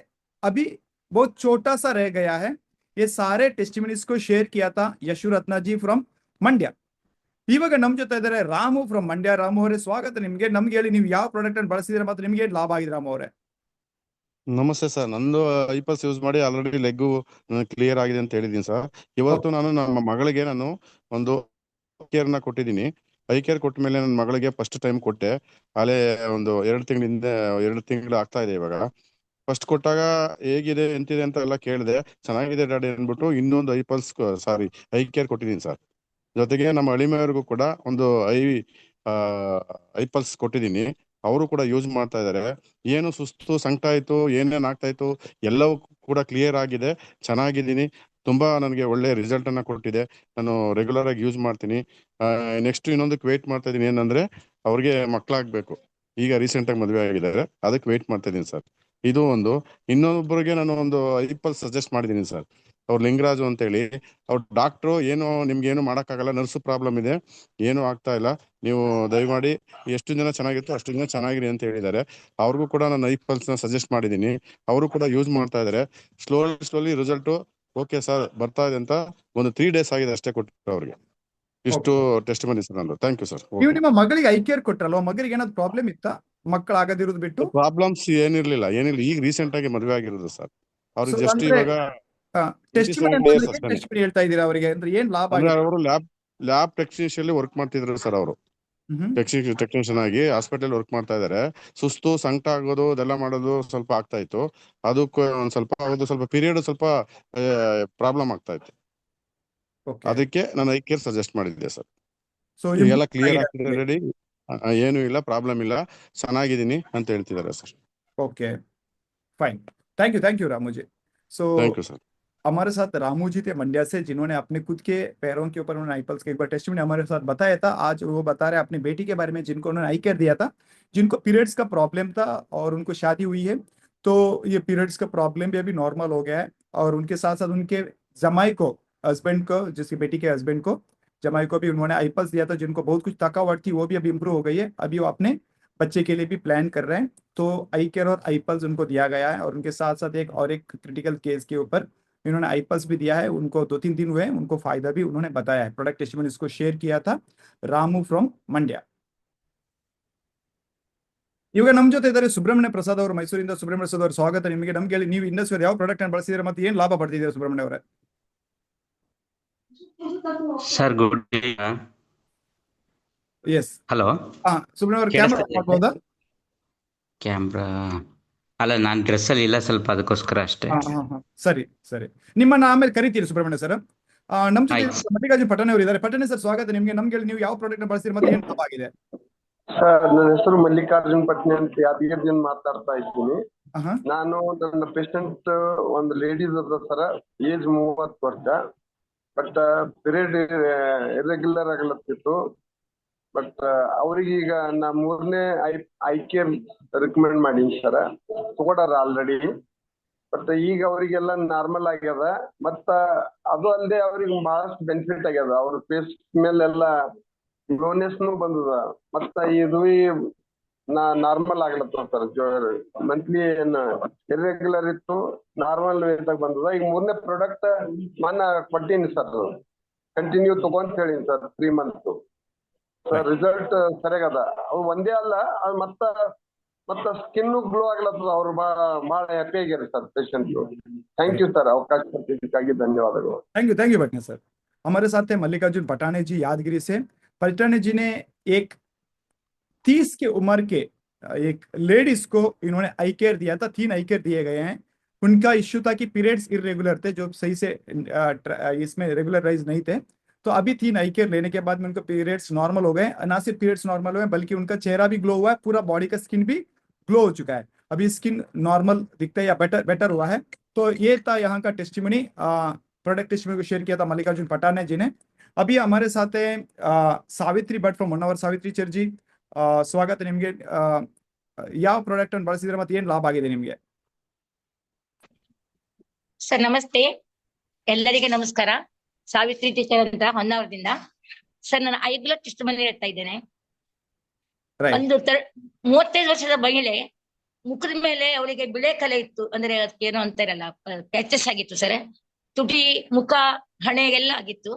अभी बहुत छोटा सा रह गया है। ये सारे टेस्टिमनीज को शेयर किया था ಯಶು ರತ್ನ ಜಿ ಫ್ರಮ್ ಮಂಡ್ಯ। ಇವಾಗ ನಮ್ ಜೊತೆ ಇದ್ದಾರೆ ರಾಮು ಫ್ರಮ್ ಮಂಡ್ಯ। ರಾಮು ಅವರೇ, ಸ್ವಾಗತ ನಿಮ್ಗೆ. ನಮ್ಗೆ ಹೇಳಿ, ನೀವು ಯಾವ ಪ್ರಾಡಕ್ಟ್ ಅನ್ನು ಬಳಸಿದ್ರೆ ಮತ್ತೆ ನಿಮ್ಗೆ ಏನ್ ಲಾಭ ಆಗಿದೆ ರಾಮು ಅವರೇ? ನಮಸ್ತೆ ಸರ್. ನಂದು ಐಪಲ್ಸ್ ಯೂಸ್ ಮಾಡಿ ಆಲ್ರೆಡಿ ಲೆಗ್ ಕ್ಲಿಯರ್ ಆಗಿದೆ ಅಂತ ಹೇಳಿದೀನಿ ಸರ್. ಇವತ್ತು ನಾನು ನಮ್ಮ ಮಗಳಿಗೆ ಒಂದು ಕೇರ್ ನ ಕೊಟ್ಟಿದ್ದೀನಿ. ಐ ಕೇರ್ ಕೊಟ್ಟ ಮೇಲೆ ನನ್ನ ಮಗಳಿಗೆ ಫಸ್ಟ್ ಟೈಮ್ ಕೊಟ್ಟೆ. ಅಲ್ಲೇ ಒಂದು 2 ತಿಂಗಳು ಆಗ್ತಾ ಇದೆ ಇವಾಗ. ಫಸ್ಟ್ ಕೊಟ್ಟಾಗ ಹೇಗಿದೆ ಎಂತಿದೆ ಅಂತ ಎಲ್ಲ ಕೇಳಿದೆ. ಚೆನ್ನಾಗಿದೆ ಡ್ಯಾಡಿ ಅಂದ್ಬಿಟ್ಟು ಇನ್ನೊಂದು ಐ ಕೇರ್ ಕೊಟ್ಟಿದ್ದೀನಿ ಸರ್. ಜೊತೆಗೆ ನಮ್ಮ ಅಳಿಮೆಯವ್ರಿಗೂ ಕೂಡ ಒಂದು ಐಪಲ್ಸ್ ಕೊಟ್ಟಿದ್ದೀನಿ. ಅವರು ಕೂಡ ಯೂಸ್ ಮಾಡ್ತಾ ಇದ್ದಾರೆ. ಏನು ಸುಸ್ತು ಸಂಕಟ ಆಯ್ತು, ಏನೇನ್ ಆಗ್ತಾ ಇತ್ತು ಎಲ್ಲವೂ ಕೂಡ ಕ್ಲಿಯರ್ ಆಗಿದೆ. ಚೆನ್ನಾಗಿದ್ದೀನಿ. ತುಂಬಾ ನನಗೆ ಒಳ್ಳೆ ರಿಸಲ್ಟ್ ಅನ್ನ ಕೊಟ್ಟಿದೆ. ನಾನು ರೆಗ್ಯುಲರ್ ಆಗಿ ಯೂಸ್ ಮಾಡ್ತೀನಿ. ನೆಕ್ಸ್ಟ್ ಇನ್ನೊಂದಕ್ಕೆ ವೇಟ್ ಮಾಡ್ತಾ ಇದೀನಿ, ಏನಂದ್ರೆ ಅವ್ರಿಗೆ ಮಕ್ಕಳಾಗ್ಬೇಕು. ಈಗ ರೀಸೆಂಟ್ ಆಗಿ ಮದುವೆ ಆಗಿದ್ದಾರೆ, ಅದಕ್ಕೆ ವೇಟ್ ಮಾಡ್ತಾ ಇದೀನಿ ಸರ್. ಇದು ಒಂದು. ಇನ್ನೊಬ್ಬರಿಗೆ ನಾನು ಒಂದು ಐಪಲ್ಸ್ ಸಜೆಸ್ಟ್ ಮಾಡಿದ್ದೀನಿ ಸರ್. ಅವ್ರು ಲಿಂಗರಾಜು ಅಂತ ಹೇಳಿ. ಅವ್ರ ಡಾಕ್ಟ್ರು ನಿಮ್ಗೆ ಏನು ಮಾಡಕ್ಕಾಗಲ್ಲ, ನರ್ಸ್ ಪ್ರಾಬ್ಲಮ್ ಇದೆ, ಏನು ಆಗ್ತಾ ಇಲ್ಲ, ನೀವು ದಯಮಾಡಿ ಎಷ್ಟು ಜನ ಚೆನ್ನಾಗಿತ್ತು ಅಷ್ಟು ಜನ ಚೆನ್ನಾಗಿರಿ ಅಂತ ಹೇಳಿದ್ದಾರೆ. ಅವ್ರಿಗೂ ಕೂಡ ನಾನು ಐಪಲ್ಸ್ ನ ಸಜೆಸ್ಟ್ ಮಾಡಿದ್ದೀನಿ. ಅವರು ಕೂಡ ಯೂಸ್ ಮಾಡ್ತಾ ಇದ್ದಾರೆ. ಸ್ಲೋಲಿ ರಿಸಲ್ಟ್ ಓಕೆ ಸರ್ ಬರ್ತಾ ಇದೆ ಅಂತ ಒಂದು 3 days ಆಗಿದೆ ಅಷ್ಟೇ ಕೊಟ್ಟು ಅವ್ರಿಗೆ. ಇಷ್ಟು ಟೆಸ್ಟ್ ಮನಿ ಸರ್ ನಂದು. Thank you sir. ನೀವು ನಿಮ್ಮ ಮಗಳಿಗೆ ಐ ಕೇರ್ ಕೊಟ್ರಲ್ವಾ? ಮಗಳಿಗೆ ಏನಾದ್ರು ಪ್ರಾಬ್ಲಮ್ ಇತ್ತಾ, ಮಕ್ಕಳಾಗದಿರೋದು ಬಿಟ್ಟು? ಪ್ರಾಬ್ಲಮ್ಸ್ ಏನಿಲ್ಲ. ಈಗ ರೀಸೆಂಟ್ ಆಗಿ ಮದುವೆ ಆಗಿರೋದು ಸರ್. ಅವ್ರಿಗೆ So, ಜಸ್ಟ್ ಅಂದ್ರೆ ಇವಾಗ ಟೆಸ್ಟ್ 27 days suspend. ಟೆಸ್ಟ್ ಹೇಳ್ತಾ ಇದ್ದೀರಾ ಅವರಿಗೆ, ಅಂದ್ರೆ ಏನ್ ಲಾಭ ಅಂದ್ರೆ ಆಗಿದೆ? ಅವರು ಲ್ಯಾಬ್ ಟೆಕ್ನಿಷಿಯನ್ ವರ್ಕ್ ಮಾಡ್ತಿದ್ರು ಸರ್. ಅವರು ಟೆಕ್ನಿಷಿಯನ್ ಆಗಿ ಹಾಸ್ಪಿಟಲ್ ವರ್ಕ್ ಮಾಡ್ತಾ ಇದಾರೆ. ಸುಸ್ತು ಸಂಕಟ ಆಗೋದು ಅದೆಲ್ಲ ಮಾಡೋದು ಸ್ವಲ್ಪ ಆಗ್ತಾ ಇತ್ತು. ಅದಕ್ಕೆ ಒಂದ್ ಸ್ವಲ್ಪ ಪೀರಿಯಡ್ ಸ್ವಲ್ಪ ಪ್ರಾಬ್ಲಮ್ ಆಗ್ತಾ ಇತ್ತು. ಓಕೆ. ಅದಕ್ಕೆ ನಾನು ಐ ಕೇರ್ ಸಜೆಸ್ಟ್ ಮಾಡಿದ್ದೆ ಸರ್. ಸೊ ಈಗೆಲ್ಲ ಕ್ಲಿಯರ್ ಆಗ್ತಿದೆ, ರೆಡಿ, ಏನು ಇಲ್ಲ, ಪ್ರಾಬ್ಲಮ್ ಇಲ್ಲ, ಚೆನ್ನಾಗಿದ್ದೀನಿ ಅಂತ ಹೇಳ್ತಿದ್ದಾರೆ sir. Okay fine, thank you Ramu ji. So thank you sir. हमारे साथ रामू जी थे मंड्या से, जिन्होंने अपने खुद के पैरों के ऊपर उन्होंने आईपल्स के एक बार टेस्ट में हमारे साथ बताया था। आज वो बता रहे हैं अपनी बेटी के बारे में, जिनको उन्होंने आई केयर दिया था, जिनको पीरियड्स का प्रॉब्लम था और उनको शादी हुई है, तो ये पीरियड्स का प्रॉब्लम भी अभी नॉर्मल हो गया है। और उनके साथ साथ उनके जमाई को, हस्बैंड को, जिसकी बेटी के हस्बैंड को, जमाई को भी उन्होंने आईपल्स दिया था, जिनको बहुत कुछ थकावट थी वो भी अभी इम्प्रूव हो गई है। अभी वो अपने बच्चे के लिए भी प्लान कर रहे हैं, तो आई केयर और आईपल्स उनको दिया गया है। और उनके साथ साथ एक क्रिटिकल केस के ऊपर इन्होंने आईपल्स भी दिया है। उनको 2-3 दिन हुए, उनको फायदा भी उन्होंने बताया है। प्रोडक्ट टेस्टिमोनी इसको शेयर किया था रामू फ्रॉम ಮಂಡ್ಯ। ಇವಾಗ ನಮ್ಮ ಜೊತೆ ಇದ್ದಾರೆ ಸುಬ್ರಹ್ಮಣ್ಯ ಪ್ರಸಾದ್ ಅವರು, ಮೈಸೂರಿಂದ. ಸುಬ್ರಹ್ಮಣ್ಯ ಪ್ರಸಾದ್ ಅವರು, ಸ್ವಾಗತ ನಿಮಗೆ. ನಮ್ಗೆ ಹೇಳಿ, ನೀವು ಇಂಡಸ್ಟ್ರಿ ಯಾವ ಪ್ರಾಡಕ್ಟ್ ಅನ್ನು ಬಳಸಿದ್ರೆ ಮತ್ತೆ ಏನ್ ಲಾಭ ಪಡ್ತಿದ್ದೀರಾ ಸುಬ್ರಹ್ಮಣ್ಯ ಅವರೇ? Sir good yes, hello. Subrahmanya ಅವರು ಕ್ಯಾಮ್ರಾ ಮಾಡ್ಬೋದಾ? ಕ್ಯಾಮ್ರಾ ಅಲ್ಲ, ನಾನು ಡ್ರೆಸ್ ಅಲ್ಲಿ ಇಲ್ಲ ಸ್ವಲ್ಪ, ಅದಕ್ಕೋಸ್ಕರ ಅಷ್ಟೇ. ಸರಿ ಸರಿ, ನಿಮ್ಮನ್ನ ಆಮೇಲೆ ಕರಿತೀರಿ ಸುಬ್ರಹ್ಮಣ್ಯ ಸರ್. ನಮ್ಮ ಜೊತೆ ಆಯ್ತು. ಮಲ್ಲಿಕಾರ್ಜುನ್ ಪಟಾಣೆ ಅವರು ಇದ್ದಾರೆ. ಪಟಾಣೆ ಸರ್, ಸ್ವಾಗತ ನಿಮ್ಗೆ. ನಮ್ಗೆ ಹೇಳಿ, ನೀವು ಯಾವ ಪ್ರಾಡಕ್ಟ್ ನ ಬಳಸಿದ್ರೆ ಮತ್ತೆ ಏನ್ ಲಾಭ ಆಗಿದೆ? ಸರ್, ನನ್ನ ಹೆಸರು ಮಲ್ಲಿಕಾರ್ಜುನ್ ಪಟ್ನೆ ಅಂತ ಯಾದಗಿರಿಯಿಂದ ಮಾತಾಡ್ತಾ ಇದ್ದೀನಿ. ನಾನು ನನ್ನ ಪೇಷಂಟ್ ಒಂದು ಲೇಡೀಸ್ ಅದ ಸರ್, ಏಜ್ 30 ವರ್ಷ. ಬಟ್ ಪೀರಿಯಡ್ ಇರೆಗ್ಯುಲರ್ ಆಗ್ಲತ್ತಿತ್ತು. ಬಟ್ ಅವ್ರಿಗೆ ಈಗ ನಾ 3ನೇ ಐ ಕೇರ್ ರೆಕಮೆಂಡ್ ಮಾಡೀನಿ ಸರ್, ತಗೊಂಡಾರ ಆಲ್ರೆಡಿ. ಬಟ್ ಈಗ ಅವರಿಗೆಲ್ಲ ನಾರ್ಮಲ್ ಆಗ್ಯದ. ಮತ್ತ ಅದು ಅಲ್ಲದೆ ಅವ್ರಿಗೆ ಬಹಳಷ್ಟು ಬೆನಿಫಿಟ್ ಆಗ್ಯದ. ಅವ್ರ ಫೇಸ್ ಮೇಲೆಲ್ಲ ಗ್ಲೋನೆಸ್ನು ಬಂದದ. ಮತ್ತ ಇದು ನಾರ್ಮಲ್ ಆಗ್ಲತ್ತ ಸರ್. ಮಂತ್ಲಿ ಏನ್ ಇರ್ರೆಗ್ಯುಲರ್ ಇತ್ತು, ನಾರ್ಮಲ್ ವೇದಾಗ ಬಂದದ. ಈಗ 3ನೇ ಪ್ರಾಡಕ್ಟ್ ಮೊನ್ನೆ ಕೊಟ್ಟೀನಿ ಸರ್, ಕಂಟಿನ್ಯೂ ತಗೊಂತ ಹೇಳೀನಿ ಸರ್ 3 ಮಂತ್ಸ್. ಸರ್ ರಿಸಲ್ಟ್ ಸರಿಯಾಗದ. ಅವು ಒಂದೇ ಅಲ್ಲ, ಅದು ಮತ್ತ ಸ್ಕಿನ್ ಗ್ಲೋ ಆಗ್ಲತ್ತದ. ಅವ್ರು ಬಹಳ ಹ್ಯಾಪಿ ಆಗ್ಯಾರ sir patient. Thank you sir, ಅವಕಾಶ ಕೊಟ್ಟಿದ್ದಕ್ಕಾಗಿ ಧನ್ಯವಾದಗಳು. Thank you Patna sir. हमारे साथ है मल्लिकार्जुन पटाने जी, यादगिरी से। पटाने जी ने एक 30 के उम्र के एक लेडीज को इन्होंने आई केयर दिया था। 3 आई केयर दिए गए हैं। उनका इश्यू था कि पीरियड्स इरेगुलर थे, जो सही से इसमें रेगुलराइज नहीं थे। तो अभी 3 आई केयर लेने के बाद में उनका पीरियड्स नॉर्मल हो गए। ना सिर्फ पीरियड्स नॉर्मल हुए, बल्कि उनका चेहरा भी ग्लो हुआ है, पूरा बॉडी का स्किन भी ग्लो हो चुका है। अभी स्किन नॉर्मल दिखता है या बेटर हुआ है। तो ये था यहाँ का टेस्टिमनी, प्रोडक्ट टेस्टिमनी को शेयर किया था मल्लिकार्जुन पटाने जी ने। अभी हमारे साथ है Savitri Bhat from Honnavar. Savitri sir G, ಸ್ವಾಗತ ನಿಮಗೆ. ಯಾವ ಪ್ರಾಡಕ್ಟ್ ಅನ್ನು ಬಳಸಿದ್ರೆ ಮತ್ತೆ ಏನ್ ಲಾಭ ಆಗಿದೆ ನಿಮಗೆ? ಸರ್ ನಮಸ್ತೆ, ಎಲ್ಲರಿಗೆ ನಮಸ್ಕಾರ. ಸಾವಿತ್ರಿ ಟೀಚರ್ ಅಂತ ಹೊನ್ನಾವರದಿಂದ. ಸರ್, ನಾನು ಐಗ್ಲೋ ಟೆಸ್ಟ್ ಮನೆ ಹೇಳ್ತಾ ಇದ್ದೇನೆ. ಒಂದು 35 ವರ್ಷದ ಮಹಿಳೆ, ಮುಖದ ಮೇಲೆ ಅವಳಿಗೆ ಬಿಳೆ ಕಲೆ ಇತ್ತು, ಅಂದ್ರೆ ಏನೋ ಅಂತಾರಲ್ಲ, ಪ್ಯಾಚಸ್ ಆಗಿತ್ತು ಸರ್. ತುಟಿ, ಮುಖ, ಹಣೆಗೆಲ್ಲ ಆಗಿತ್ತು,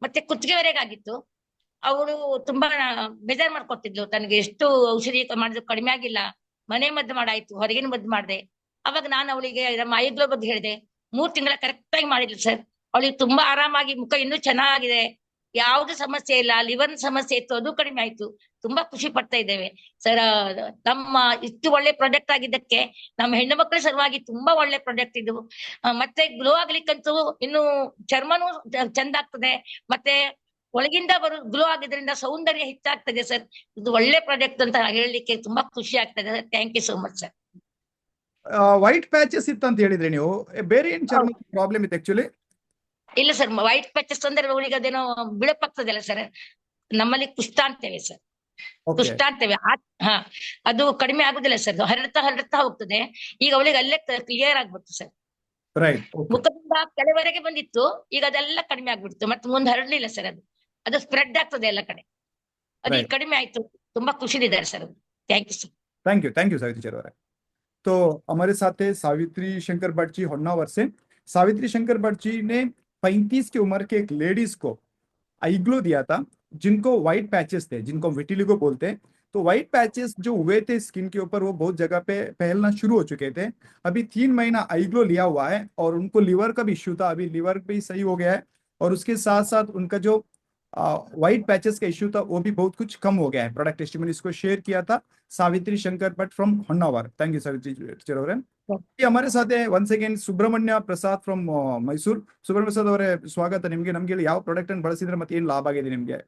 ಮತ್ತೆ ಕುತ್ತಿಗೆವರೆಗೆ ಆಗಿತ್ತು. ಅವಳು ತುಂಬಾ ಬೇಜಾರ್ ಮಾಡ್ಕೊತಿದ್ಲು. ತನಗೆ ಎಷ್ಟು ಔಷಧಿ ಮಾಡಿದ್ರು ಕಡಿಮೆ ಆಗಿಲ್ಲ, ಮನೆ ಮದ್ದು ಮಾಡಾಯ್ತು, ಹೊರಗಿನ ಮದ್ದು ಮಾಡಿದೆ. ಅವಾಗ ನಾನು ಅವಳಿಗೆ ನಮ್ಮ ಐಗ್ಲೋ ಬಗ್ಗೆ ಹೇಳಿದೆ. 3 ತಿಂಗಳ ಕರೆಕ್ಟ್ ಆಗಿ ಮಾಡಿದ್ಲು ಸರ್. ಅವಳಿಗೆ ತುಂಬಾ ಆರಾಮಾಗಿ, ಮುಖ ಇನ್ನೂ ಚೆನ್ನಾಗಿದೆ, ಯಾವ್ದು ಸಮಸ್ಯೆ ಇಲ್ಲ. ಲಿವರ್ ಸಮಸ್ಯೆ ಇತ್ತು, ಅದು ಕಡಿಮೆ ಆಯ್ತು. ತುಂಬಾ ಖುಷಿ ಪಡ್ತಾ ಇದ್ದೇವೆ ಸರ್. ನಮ್ಮ ಇಷ್ಟು ಒಳ್ಳೆ ಪ್ರಾಡಕ್ಟ್ ಆಗಿದ್ದಕ್ಕೆ ನಮ್ಮ ಹೆಣ್ಣು ಮಕ್ಕಳ ಸಲುವಾಗಿ ತುಂಬಾ ಒಳ್ಳೆ ಪ್ರಾಡಕ್ಟ್ ಇದು. ಮತ್ತೆ ಗ್ಲೋ ಆಗ್ಲಿಕ್ಕಂತೂ ಇನ್ನು ಚರ್ಮನೂ ಚಂದ ಆಗ್ತದೆ, ಮತ್ತೆ ಒಳಗಿಂದ ಗ್ಲೋ ಆಗಿದ್ರಿಂದ ಸೌಂದರ್ಯ ಹೆಚ್ಚಾಗ್ತದೆ ಸರ್. ಇದು ಒಳ್ಳೆ ಪ್ರಾಡಕ್ಟ್ ಅಂತ ಹೇಳಲಿಕ್ಕೆ ತುಂಬಾ ಖುಷಿ ಆಗ್ತದೆ sir. Thank you so much sir. White patches ಇತ್ತು ಅಂತ ಹೇಳಿದ್ರೆ ನೀವು, ಬೇರೆ ಏನ್ ಚರ್ಮ ಪ್ರಾಬ್ಲಮ್ ಇತ್ತು ಆಕ್ಚುಲಿ? ಇಲ್ಲ ಸರ್, ವೈಟ್ ಪ್ಯಾಚಸ್ ಅಂದ್ರೆ ಅವಳಿಗೆ ಅದೇನೋ ಬಿಳಪಾಗ್ತದಲ್ಲ ಸರ್, ನಮ್ಮಲ್ಲಿ ಕುಷ್ಠ ಅಂತೇವೆ ಸರ್. ಕುಷ್ಠ ಅಂತೇವೆ. ಅದು ಕಡಿಮೆ ಆಗುದಿಲ್ಲ ಸರ್, ಹರಡ್ತಾ ಹೋಗ್ತದೆ. ಈಗ ಅವಳಿಗೆ ಅಲ್ಲೇ ಕ್ಲಿಯರ್ ಆಗ್ಬಿಡ್ತು ಸರ್. ಮುಖದಿಂದ ಕೆಳವರೆಗೆ ಬಂದಿತ್ತು, ಈಗ ಅದೆಲ್ಲ ಕಡಿಮೆ ಆಗ್ಬಿಡ್ತು. ಮತ್ತೆ ಮುಂದೆ ಹರಡ್ಲಿಲ್ಲ ಸರ್. ಅದು ಸ್ಪ್ರೆಡ್ ಆಗ್ತದೆ ಎಲ್ಲ ಕಡೆ. ಅದು ಈಗ ಕಡಿಮೆ ಆಯ್ತು. ತುಂಬಾ ಖುಷಿಲಿದ್ದಾರೆ sir. Thank you sir. Thank you Savitri sir. तो हमारे साथ है सावित्री शंकर भट्ट जी होन्नावर से। सावित्री शंकर भट्ट जी ने 35 की उम्र के एक लेडीज को आईग्लो दिया था, जिनको व्हाइट पैचेस थे, जिनको विटिलिगो बोलते हैं। तो व्हाइट पैचेस जो हुए थे स्किन के ऊपर वो बहुत जगह पे फैलना शुरू हो चुके थे। अभी 3 महीना आईग्लो लिया हुआ है और उनको लीवर का भी इश्यू था, अभी लीवर भी सही हो गया है। और उसके साथ साथ उनका जो व्हाइट पैचेस का इश्यू था वो भी बहुत कुछ कम हो गया है। प्रोडक्ट टेस्टिमोनी इसको शेयर किया था Savitri Shankar Bhatt from Honnavar. Thank you Savitri ಅವರೇ। हमारे साथ है once again Subrahmanya Prasad from Mysuru. Subrahmanya Prasad ಅವರೇ ಸ್ವಾಗತ ನಿಮಗೆ। ನಮ್ಗೆ ಹೇಳಿ ಯಾವ ಪ್ರಾಡಕ್ಟ್ ಅನ್ನು ಬಳಸಿದ್ರೆ ಮತ್ತೆ ಏನು ಲಾಭ ಆಗಿದೆ ನಿಮ್ಗೆ?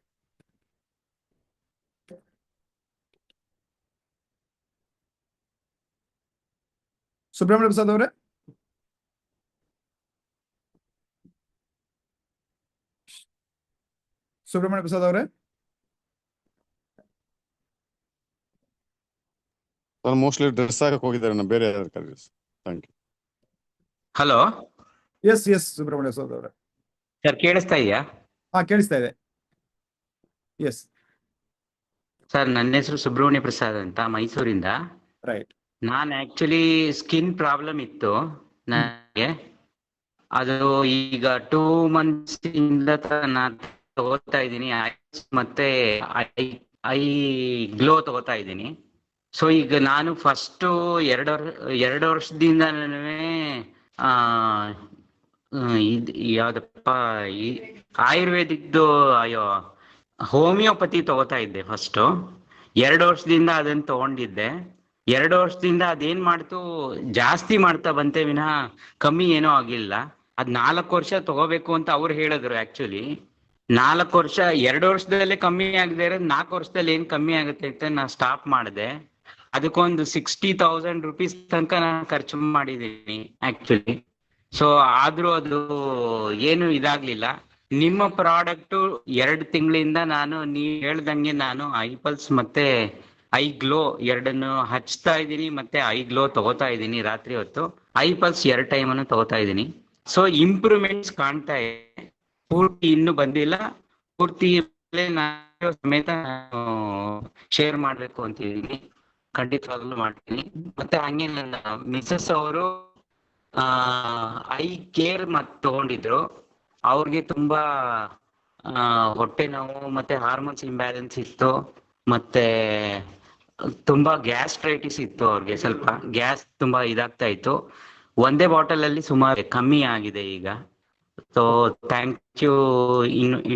ಸುಬ್ರಹ್ಮಣ್ಯ ಪ್ರಸಾದ್ ಅವರೇ, ಸುಬ್ರಹ್ಮಣ್ಯ ಪ್ರಸಾದ್ ಅವರೇ ಸರ್ ಮೋಸ್ಟ್ಲಿ ಡ್ರೆಸ್ ಹಾಕಕ್ ಹೋಗಿದ್ದಾರೆ, ನಾನು ಬೇರೆ ಯಾರು ಕರೀರಿ. Thank you. Hello yes yes Subrahmanya Prasad ಅವರೇ ಸರ್, ಕೇಳಿಸ್ತಾ ಇದೆಯಾ? ಹಾ ಕೇಳಿಸ್ತಾ ಇದೆ। ಎಸ್ ಸರ್, ನನ್ನ ಹೆಸರು ಸುಬ್ರಹ್ಮಣ್ಯ ಪ್ರಸಾದ್ ಅಂತ, ಮೈಸೂರಿಂದ. ರೈಟ್। ನಾನು ಆಕ್ಚುಲಿ ಸ್ಕಿನ್ ಪ್ರಾಬ್ಲಮ್ ಇತ್ತು ನನಗೆ, ಅದು ಈಗ 2 months ಇಂದ ನಾನು ತಗೋತಾ ಇದ್ದೀನಿ, ಮತ್ತೆ ಐ ಗ್ಲೋ ತಗೋತಾ ಇದ್ದೀನಿ. ಸೊ ಈಗ ನಾನು ಫಸ್ಟ್ 2 ವರ್ಷದಿಂದ ಯಾವ್ದಪ್ಪ ಈ ಆಯುರ್ವೇದಿಕ್ದು ಅಯ್ಯೋ ಹೋಮಿಯೋಪತಿ ತಗೋತಾ ಇದ್ದೆ ಫಸ್ಟ್ 2 ವರ್ಷದಿಂದ ಅದನ್ನ ತಗೊಂಡಿದ್ದೆ. 2 ವರ್ಷದಿಂದ ಅದೇನ್ ಮಾಡ್ತು, ಜಾಸ್ತಿ ಮಾಡ್ತಾ ಬಂತೆ ವಿನಃ ಕಮ್ಮಿ ಏನೋ ಆಗಿಲ್ಲ. ಅದ್ 4 ವರ್ಷ ತಗೋಬೇಕು ಅಂತ ಅವ್ರು ಹೇಳಿದ್ರು. ಆಕ್ಚುಲಿ 4 ವರ್ಷ, 2 ವರ್ಷದಲ್ಲೇ ಕಮ್ಮಿ ಆಗದೆ ಇರೋದು 4 ವರ್ಷದಲ್ಲಿ ಏನ್ ಕಮ್ಮಿ ಆಗುತ್ತೆ ಅಂತ ನಾ ಸ್ಟಾಪ್ ಮಾಡಿದೆ. ಅದಕ್ಕೊಂದು 60,000 rupees ತನಕ ನಾನು ಖರ್ಚು ಮಾಡಿದ್ದೀನಿ ಆಕ್ಚುಲಿ. ಸೊ ಆದ್ರೂ ಅದು ಏನು ಇದಾಗ್ಲಿಲ್ಲ. ನಿಮ್ಮ ಪ್ರಾಡಕ್ಟ್ 2 ತಿಂಗಳಿಂದ ನಾನು ನೀವ್ ಹೇಳ್ದಂಗೆ ನಾನು ಐಪಲ್ಸ್ ಮತ್ತೆ ಐ ಗ್ಲೋ ಎರಡನ್ನು ಹಚ್ತಾ ಇದ್ದೀನಿ, ಮತ್ತೆ ಐ ಗ್ಲೋ ತಗೋತಾ ಇದ್ದೀನಿ ರಾತ್ರಿ ಹೊತ್ತು. ಐಪಲ್ಸ್ 2 ಟೈಮ್ ತಗೋತಾ ಇದ್ದೀನಿ. ಸೊ ಇಂಪ್ರೂವ್ಮೆಂಟ್ಸ್ ಕಾಣ್ತಾ ಇದೆ. ಪೂರ್ತಿ ಇನ್ನೂ ಬಂದಿಲ್ಲ, ಪೂರ್ತಿ ಸಮೇತ ಶೇರ್ ಮಾಡ್ಬೇಕು ಅಂತಿದ್ದೀನಿ, ಖಂಡಿತವಾಗ್ಲೂ ಮಾಡ್ತೀನಿ. ಮತ್ತೆ ಹಂಗೆ ನನ್ನ ಮಿಸಸ್ ಅವರು ಐ ಕೇರ್ ತಗೊಂಡಿದ್ರು. ಅವ್ರಿಗೆ ತುಂಬಾ ಹೊಟ್ಟೆ ನೋವು ಮತ್ತೆ ಹಾರ್ಮೋನ್ಸ್ ಇಂಬ್ಯಾಲೆನ್ಸ್ ಇತ್ತು, ಮತ್ತೆ ತುಂಬಾ ಗ್ಯಾಸ್ಟ್ರೈಟಿಸ್ ಇತ್ತು. ಅವ್ರಿಗೆ ಸ್ವಲ್ಪ ಗ್ಯಾಸ್ ತುಂಬಾ ಇದಾಗ್ತಾ ಇತ್ತು. ಒಂದೇ ಬಾಟಲ್ ಅಲ್ಲಿ ಸುಮಾರು ಕಮ್ಮಿ ಆಗಿದೆ ಈಗ. So thank you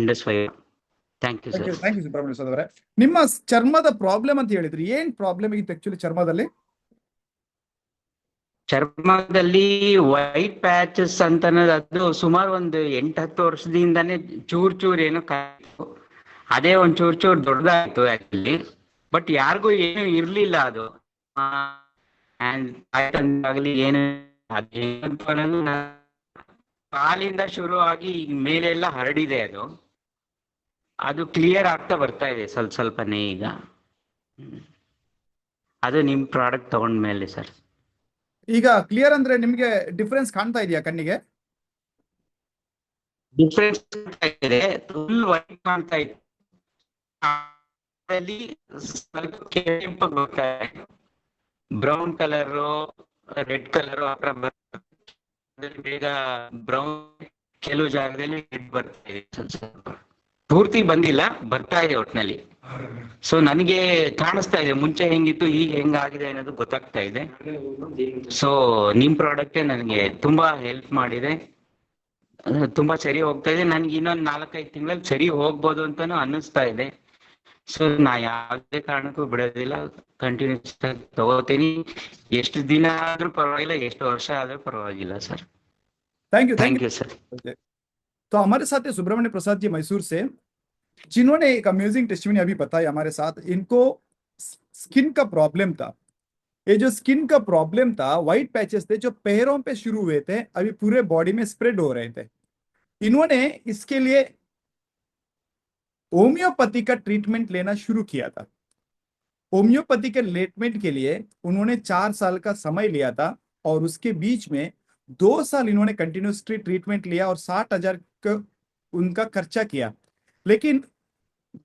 Indus fire. Thank you sir. Thank you Subrahmanya Prasad ಅವರೇ। ನಿಮ್ಮ ಚರ್ಮದ ಪ್ರಾಬ್ಲಮ್ ಅಂತ ಹೇಳಿದ್ರಿ, ಏನ್ ಪ್ರಾಬ್ಲಮ್ ಇತ್ತು ಆಕ್ಚುಲಿ ಚರ್ಮದಲ್ಲಿ? ಚರ್ಮದಲ್ಲಿ ವೈಟ್ ಪ್ಯಾಚಸ್ ಅಂತ ಅದು ಸುಮಾರು ಒಂದು 8-10 ವರ್ಷದಿಂದಾನೇ ಚೂರ್ ಏನೋ ಕಾಯಿತು. ಅದೇ ಒಂದ್ ಚೂರ್ ದೊಡ್ಡದಾಯ್ತು ಆಕ್ಚುಲಿ, ಬಟ್ ಯಾರಿಗೂ ಏನು ಇರ್ಲಿಲ್ಲ ಅದು. ಆಗ್ಲಿ ಏನು ಕಾಲಿಂದ ಶುರು ಆಗಿ ಮೇಲೆಲ್ಲ ಹರಡಿದೆ. ಅದು ಕ್ಲಿಯರ್ ಆಗ್ತಾ ಬರ್ತಾ ಇದೆ ಸ್ವಲ್ಪನೇ ಈಗ. ಅದು ನಿಮ್ ಪ್ರಾಡಕ್ಟ್ ತಗೊಂಡ್ಮೇಲೆ ಸರ್ ಈಗ ಕ್ಲಿಯರ್ ಅಂದ್ರೆ ನಿಮ್ಗೆ ಡಿಫರೆನ್ಸ್ ಕಾಣ್ತಾ ಇದೆಯಾ ಕಣ್ಣಿಗೆ? ಡಿಫರೆನ್ಸ್ ಇದೆ, ಫುಲ್ ವೈಟ್ ಕಾಣ್ತಾ ಇದೆ. ಸ್ವಲ್ಪ ಕೆಂಪು ಬರ್ತಾ ಇದೆ, ಬ್ರೌನ್ ಕಲರ್ ರೆಡ್ ಕಲರ್ ಬೇಗ ಬ್ರೌನ್, ಕೆಲವು ಜಾಗದಲ್ಲಿ ರೆಡ್ ಬರ್ತಾ ಇದೆ. ಸ್ವಲ್ಪ ಪೂರ್ತಿ ಬಂದಿಲ್ಲ, ಬರ್ತಾ ಇದೆ ಒಟ್ನಲ್ಲಿ. ಸೊ ನನಗೆ ಕಾಣಿಸ್ತಾ ಇದೆ ಮುಂಚೆ ಹೆಂಗಿತ್ತು ಈಗ ಹೆಂಗಾಗಿದೆ ಅನ್ನೋದು ಗೊತ್ತಾಗ್ತಾ ಇದೆ. ಸೊ ನಿಮ್ ಪ್ರಾಡಕ್ಟ್ ನನಗೆ ತುಂಬಾ ಹೆಲ್ಪ್ ಮಾಡಿದೆ, ತುಂಬಾ ಸರಿ ಹೋಗ್ತಾ ಇದೆ. ನನ್ಗೆ ಇನ್ನೊಂದು 4-5 ತಿಂಗಳಲ್ಲಿ ಸರಿ ಹೋಗ್ಬೋದು ಅಂತಾನು ಅನ್ನಿಸ್ತಾ ಇದೆ. ಸೊ ನಾ ಯಾವುದೇ ಕಾರಣಕ್ಕೂ ಬಿಡೋದಿಲ್ಲ, ಕಂಟಿನ್ಯೂಸ್ ತಗೋತೀನಿ. ಎಷ್ಟು ದಿನ ಆದ್ರೂ ಪರವಾಗಿಲ್ಲ, ಎಷ್ಟು ವರ್ಷ ಆದ್ರೂ ಪರವಾಗಿಲ್ಲ ಸರ್। Thank you sir. तो हमारे साथ है सुब्रहमण्य प्रसाद जी मैसूर से, जिन्होंने एक अमेजिंग टेस्टिमनी अभी बताया हमारे साथ। इनको स्किन का प्रॉब्लम था, ये जो स्किन का प्रॉब्लम था, व्हाइट पैचेस थे जो पैरों पे शुरू हुए थे, अभी पूरे बॉडी में स्प्रेड हो रहे थे। इन्होंने इसके लिए होम्योपैथी का ट्रीटमेंट लेना शुरू किया था। होम्योपैथी के ट्रीटमेंट के लिए उन्होंने 4 साल का समय लिया था, और उसके बीच में 2 साल इन्होंने कंटिन्यूसली ट्रीटमेंट लिया और 60,000 का उनका खर्चा किया। लेकिन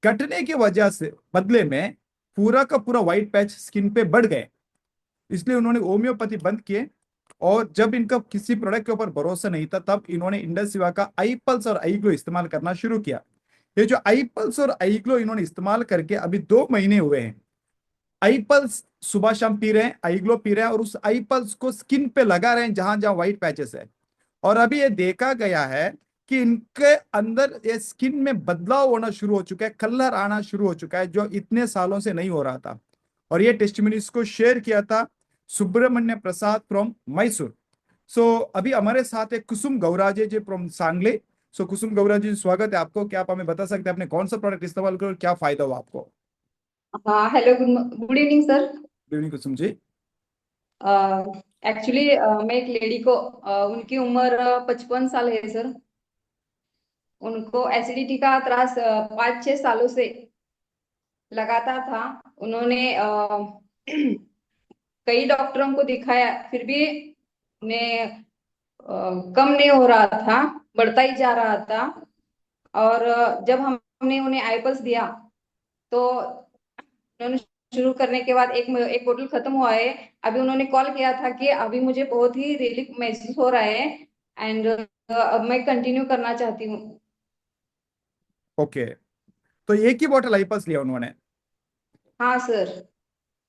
घटने की वजह से बदले में पूरा का पूरा व्हाइट पैच स्किन पे बढ़ गए, इसलिए उन्होंने होम्योपैथी बंद किए। और जब इनका किसी प्रोडक्ट के ऊपर भरोसा नहीं था, तब इन्होंने इंडस सिवा का आई पल्स और आई ग्लो इस्तेमाल करना शुरू किया। ये जो आई पल्स और आई ग्लो इन्होंने इस्तेमाल करके अभी 2 महीने हुए हैं, आई पल्स सुबह शाम पी रहे हैं, आई ग्लो पी रहे हैं, और उस आई पल्स को स्किन पे लगा रहे हैं जहां जहां व्हाइट पैचेस है। और अभी ये देखा गया है कि इनके अंदर ये स्किन में बदलाव होना शुरू हो चुका है, कलर आना शुरू हो चुका है, जो इतने सालों से नहीं हो रहा था। और ये टेस्टिमनीज को शेयर किया था सुब्रमण्य प्रसाद फ्रॉम मैसूर। सो अभी हमारे साथ है कुसुम गौराजे जी फ्रॉम सांगली। सो कुसुम गौराज जी, स्वागत है आपको। क्या आप हमें बता सकते हैं आपने कौन सा प्रोडक्ट इस्तेमाल किया और क्या फायदा हुआ आपको? हाँ, hello, good evening sir. Good evening Kusum ji. Actually मैं एक लेडी को उनकी उम्र 55 साल है सर। उनको एसिडिटी का त्रास 5-6 सालों से लगातार था। उन्होंने कई डॉक्टरों को दिखाया, फिर भी उन्हें कम नहीं हो रहा था, बढ़ता ही जा रहा था। और जब हमने उन्हें आईपल्स दिया तो उन्होंने शुरू करने के बाद एक बोतल खत्म हुआ है। अभी उन्होंने कॉल किया था कि अभी मुझे बहुत ही रिलीफ महसूस हो रहा है एंड अब मैं कंटिन्यू करना चाहती हूँ। ओके, तो एक ही बोतल आईपल्स लिया उन्होंने? हाँ सर।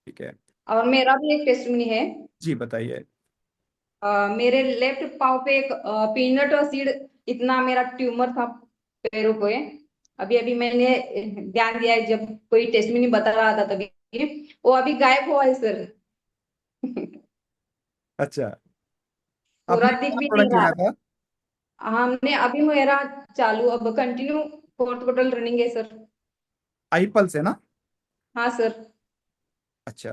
ठीक है, और मेरा भी एक टेस्टमनी है। जी बताइए। मेरे लेफ्ट पाँव पे एक पीनट सीड इतना मेरा ट्यूमर था पैरों पे। अभी अभी मैंने ध्यान दिया है, जब कोई टेस्टमनी बता रहा था तभी वो अभी गायब हुआ है सर। अच्छा, पूरा आपने दिख क्या भी नहीं प्रोडक्ट रहा। लिया था? हमने अभी मेरा चालू, अब कंटिन्यू 4th बोतल रनिंग है सर। आईपल्स है ना? हाँ सर। अच्छा,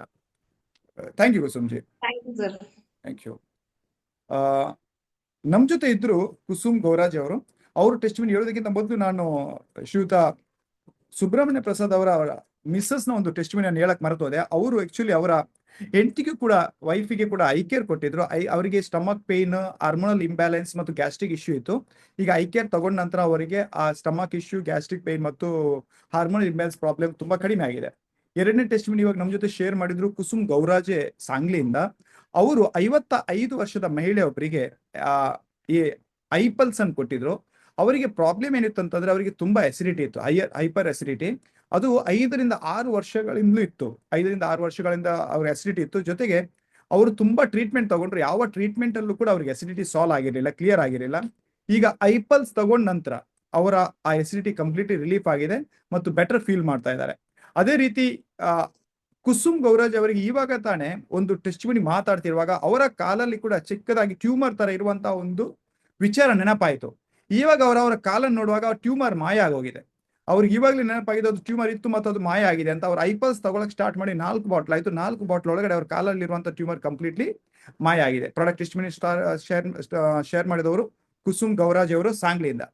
thank you Kusum ji, thank you sir. Thank you. ನಮ್ಮ ಜೊತೆ ಇದ್ರು ಕುಸುಮ್ ಗೌರಾಜ್ ಅವರು. ಅವರು ಟೆಸ್ಟಿಮನಿ ಹೇಳೋದಕ್ಕಿಂತ ಮೊದಲು ನಾನು ಶ್ರೀಯುತ ಸುಬ್ರಹ್ಮಣ್ಯ ಪ್ರಸಾದ್ ಅವರ ಮಿಸ್ಸಸ್ ನ ಒಂದು ಟೆಸ್ಟಿಮನಿ ನಾನು ಹೇಳಕ್ ಮರೆತೋದೆ. ಅವರು ಆಕ್ಚುಲಿ ಅವರ ಹೆಂಡತಿಗೂ ಕೂಡ, ವೈಫಿಗೆ ಕೂಡ ಐ ಕೇರ್ ಕೊಟ್ಟಿದ್ರು. ಅವರಿಗೆ ಸ್ಟಮಕ್ ಪೇನ್, ಹಾರ್ಮೋನಲ್ ಇಂಬ್ಯಾಲೆನ್ಸ್ ಮತ್ತು ಗ್ಯಾಸ್ಟ್ರಿಕ್ ಇಶ್ಯೂ ಇತ್ತು. ಈಗ ಐ ಕೇರ್ ತಗೊಂಡ ನಂತರ ಅವರಿಗೆ ಆ ಸ್ಟಮಕ್ ಇಶ್ಯೂ, ಗ್ಯಾಸ್ಟ್ರಿಕ್ ಪೇನ್ ಮತ್ತು ಹಾರ್ಮೋನಲ್ ಇಂಬ್ಯಾಲೆನ್ಸ್ ಪ್ರಾಬ್ಲಮ್ ತುಂಬಾ ಕಡಿಮೆ ಆಗಿದೆ. ಎರಡನೇ ಟೆಸ್ಟಿಮನಿ ಇವಾಗ ನಮ್ಮ ಜೊತೆ ಶೇರ್ ಮಾಡಿದ್ರು ಕುಸುಮ್ ಗೌರಾಜೆ ಸಾಂಗ್ಲಿಯಿಂದ. ಅವರು 55 ವರ್ಷದ ಮಹಿಳೆಯೊಬ್ಬರಿಗೆ ಈ ಐಪಲ್ಸ್ ಅನ್ನು ಕೊಟ್ಟಿದ್ರು. ಅವರಿಗೆ ಪ್ರಾಬ್ಲಮ್ ಏನಿತ್ತು ಅಂತಂದ್ರೆ ಅವರಿಗೆ ತುಂಬಾ ಅಸಿಡಿಟಿ ಇತ್ತು, ಹೈಪರ್ ಅಸಿಡಿಟಿ. ಅದು 5 ರಿಂದ 6 ವರ್ಷಗಳಿಂದಲೂ ಇತ್ತು. 5 ರಿಂದ 6 ವರ್ಷಗಳಿಂದ ಅವ್ರ ಅಸಿಡಿಟಿ ಇತ್ತು. ಜೊತೆಗೆ ಅವರು ತುಂಬಾ ಟ್ರೀಟ್ಮೆಂಟ್ ತಗೊಂಡ್ರು. ಯಾವ ಟ್ರೀಟ್ಮೆಂಟ್ ಅಲ್ಲೂ ಕೂಡ ಅವ್ರಿಗೆ ಅಸಿಡಿಟಿ ಸಾಲ್ವ್ ಆಗಿರಲಿಲ್ಲ, ಕ್ಲಿಯರ್ ಆಗಿರಲಿಲ್ಲ. ಈಗ ಐಪಲ್ಸ್ ತಗೊಂಡ ನಂತರ ಅವರ ಆ ಅಸಿಡಿಟಿ ಕಂಪ್ಲೀಟ್ಲಿ ರಿಲೀಫ್ ಆಗಿದೆ ಮತ್ತು ಬೆಟರ್ ಫೀಲ್ ಮಾಡ್ತಾ ಇದ್ದಾರೆ. ಅದೇ ರೀತಿ ಕುಸುಮ್ ಗೌರಾಜ್ ಅವರಿಗೆ ಇವಾಗ ತಾನೇ ಒಂದು ಟೆಸ್ಟಿಮನಿ ಮಾತಾಡ್ತಿರುವಾಗ ಅವರ ಕಾಲಲ್ಲಿ ಕೂಡ ಚಿಕ್ಕದಾಗಿ ಟ್ಯೂಮರ್ ತರ ಇರುವಂತಹ ಒಂದು ವಿಚಾರ ನೆನಪಾಯಿತು. ಇವಾಗ ಅವರ ಕಾಲನ್ನು ನೋಡುವಾಗ ಟ್ಯೂಮರ್ ಮಾಯ ಆಗೋಗಿದೆ. ಅವ್ರಿಗೆ ಇವಾಗಲೇ ನೆನಪಾಗಿದೆ ಅದು ಟ್ಯೂಮರ್ ಇತ್ತು ಮತ್ತು ಅದು ಮಾಯ ಆಗಿದೆ ಅಂತ. ಅವ್ರು ಐಪಲ್ಸ್ ತಗೊಳಕ್ ಸ್ಟಾರ್ಟ್ ಮಾಡಿ 4 ಬಾಟ್ಲ್ ಆಯ್ತು. 4 ಬಾಟ್ಲ್ ಒಳಗಡೆ ಅವ್ರ ಕಾಲಲ್ಲಿ ಇರುವಂತಹ ಟ್ಯೂಮರ್ ಕಂಪ್ಲೀಟ್ಲಿ ಮಾಯ ಆಗಿದೆ. ಪ್ರಾಡಕ್ಟ್ ಟೆಸ್ಟಿಮನಿ ಶೇರ್ ಮಾಡಿದವರು ಕುಸುಮ್ ಗೌರಾಜ್ ಅವರು ಸಾಂಗ್ಲಿಯಿಂದ.